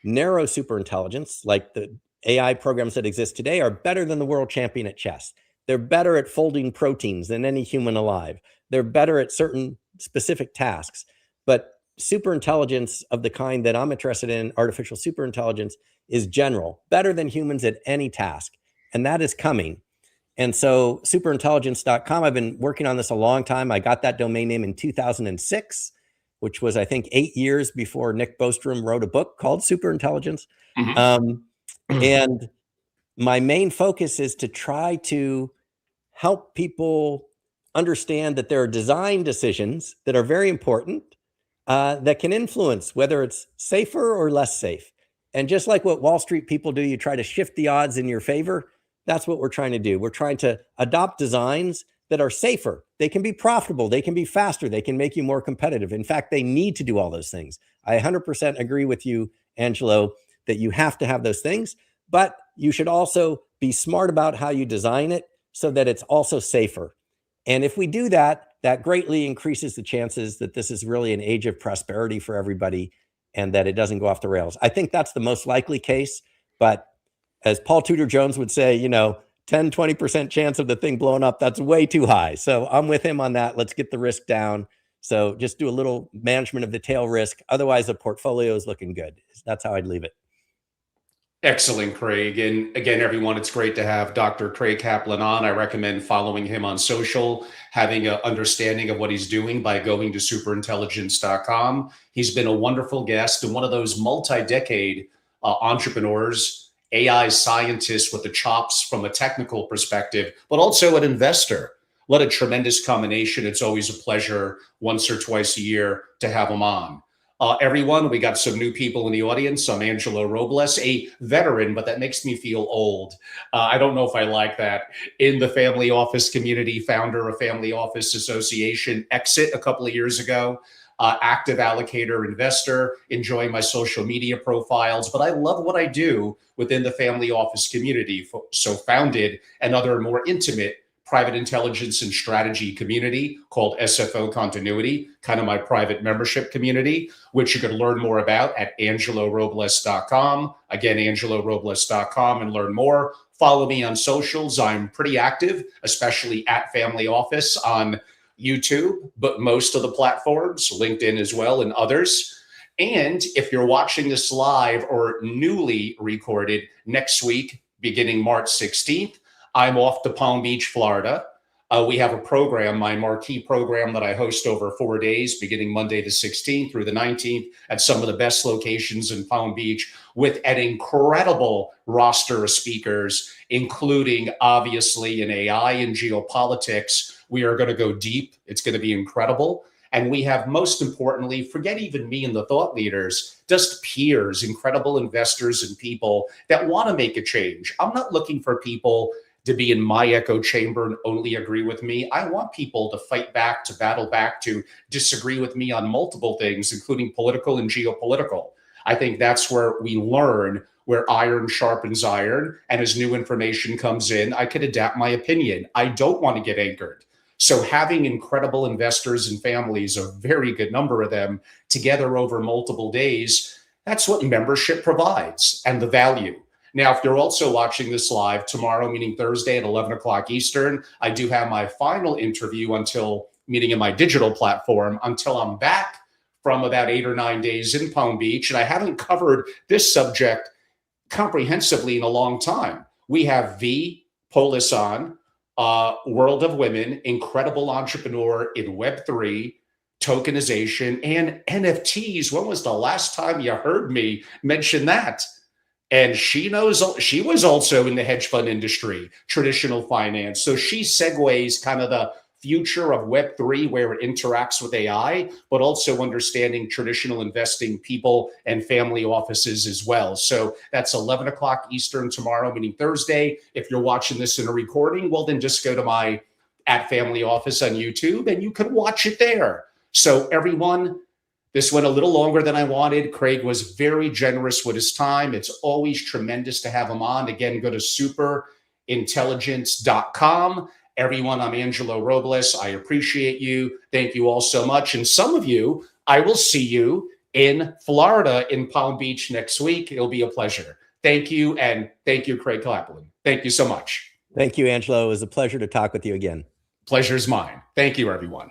narrow super intelligence, like the AI programs that exist today are better than the world champion at chess. They're better at folding proteins than any human alive. They're better at certain specific tasks. But super intelligence of the kind that I'm interested in, artificial super intelligence, is general, better than humans at any task. And that is coming. And so superintelligence.com, I've been working on this a long time. I got that domain name in 2006, which was, I think, 8 years before Nick Bostrom wrote a book called Superintelligence. And my main focus is to try to help people understand that there are design decisions that are very important, that can influence whether it's safer or less safe. And just like what Wall Street people do, you try to shift the odds in your favor. That's what we're trying to do. We're trying to adopt designs that are safer. They can be profitable. They can be faster. They can make you more competitive. In fact, they need to do all those things. I 100% agree with you, Angelo, that you have to have those things, but you should also be smart about how you design it so that it's also safer. And if we do that, that greatly increases the chances that this is really an age of prosperity for everybody, and that it doesn't go off the rails. I think that's the most likely case. But as Paul Tudor Jones would say, 10, 20% chance of the thing blowing up, that's way too high. So I'm with him on that. Let's get the risk down. So just do a little management of the tail risk. Otherwise, the portfolio is looking good. That's how I'd leave it. Excellent, Craig. And again, everyone, it's great to have Dr. Craig Kaplan on. I recommend following him on social, having an understanding of what he's doing by going to superintelligence.com. He's been a wonderful guest and one of those multi-decade entrepreneurs, AI scientists with the chops from a technical perspective, but also an investor. What a tremendous combination. It's always a pleasure once or twice a year to have him on. Everyone, we got some new people in the audience. I'm Angelo Robles, a veteran, but that makes me feel old. I don't know if I like that. In the family office community, founder of Family Office Association, exit a couple of years ago, active allocator investor, enjoying my social media profiles, but I love what I do within the family office community. So founded another more intimate private intelligence and strategy community called SFO Continuity, kind of my private membership community, which you can learn more about at angelorobles.com. Again, angelorobles.com, and learn more. Follow me on socials. I'm pretty active, especially at Family Office on YouTube, but most of the platforms, LinkedIn as well, and others. And if you're watching this live or newly recorded, next week, beginning March 16th, I'm off to Palm Beach, Florida. We have a program, my marquee program, that I host over 4 days, beginning Monday the 16th through the 19th, at some of the best locations in Palm Beach, with an incredible roster of speakers, including obviously in AI and geopolitics. We are going to go deep. It's going to be incredible. And we have, most importantly, forget even me and the thought leaders, just peers, incredible investors and people that want to make a change. I'm not looking for people to be in my echo chamber and only agree with me. I want people to fight back, to battle back, to disagree with me on multiple things, including political and geopolitical. I think that's where we learn, where iron sharpens iron. And as new information comes in, I could adapt my opinion. I don't want to get anchored. So having incredible investors and families, a very good number of them, together over multiple days, that's what membership provides and the value. Now, if you're also watching this live tomorrow, meaning Thursday at 11 o'clock Eastern, I do have my final interview meeting in my digital platform until I'm back from about 8 or 9 days in Palm Beach. And I haven't covered this subject comprehensively in a long time. We have V. Polis on, World of Women, incredible entrepreneur in Web3, tokenization, and NFTs. When was the last time you heard me mention that? And she was also in the hedge fund industry, traditional finance. So she segues kind of the future of Web3, where it interacts with AI, but also understanding traditional investing people and family offices as well. So that's 11 o'clock Eastern tomorrow, meaning Thursday. If you're watching this in a recording, well, then just go to my @family office on YouTube and you can watch it there. So everyone, this went a little longer than I wanted. Craig was very generous with his time. It's always tremendous to have him on. Again, go to superintelligence.com. Everyone, I'm Angelo Robles. I appreciate you. Thank you all so much. And some of you, I will see you in Florida, in Palm Beach next week. It'll be a pleasure. Thank you. And thank you, Craig Kaplan. Thank you so much. Thank you, Angelo. It was a pleasure to talk with you again. Pleasure's mine. Thank you, everyone.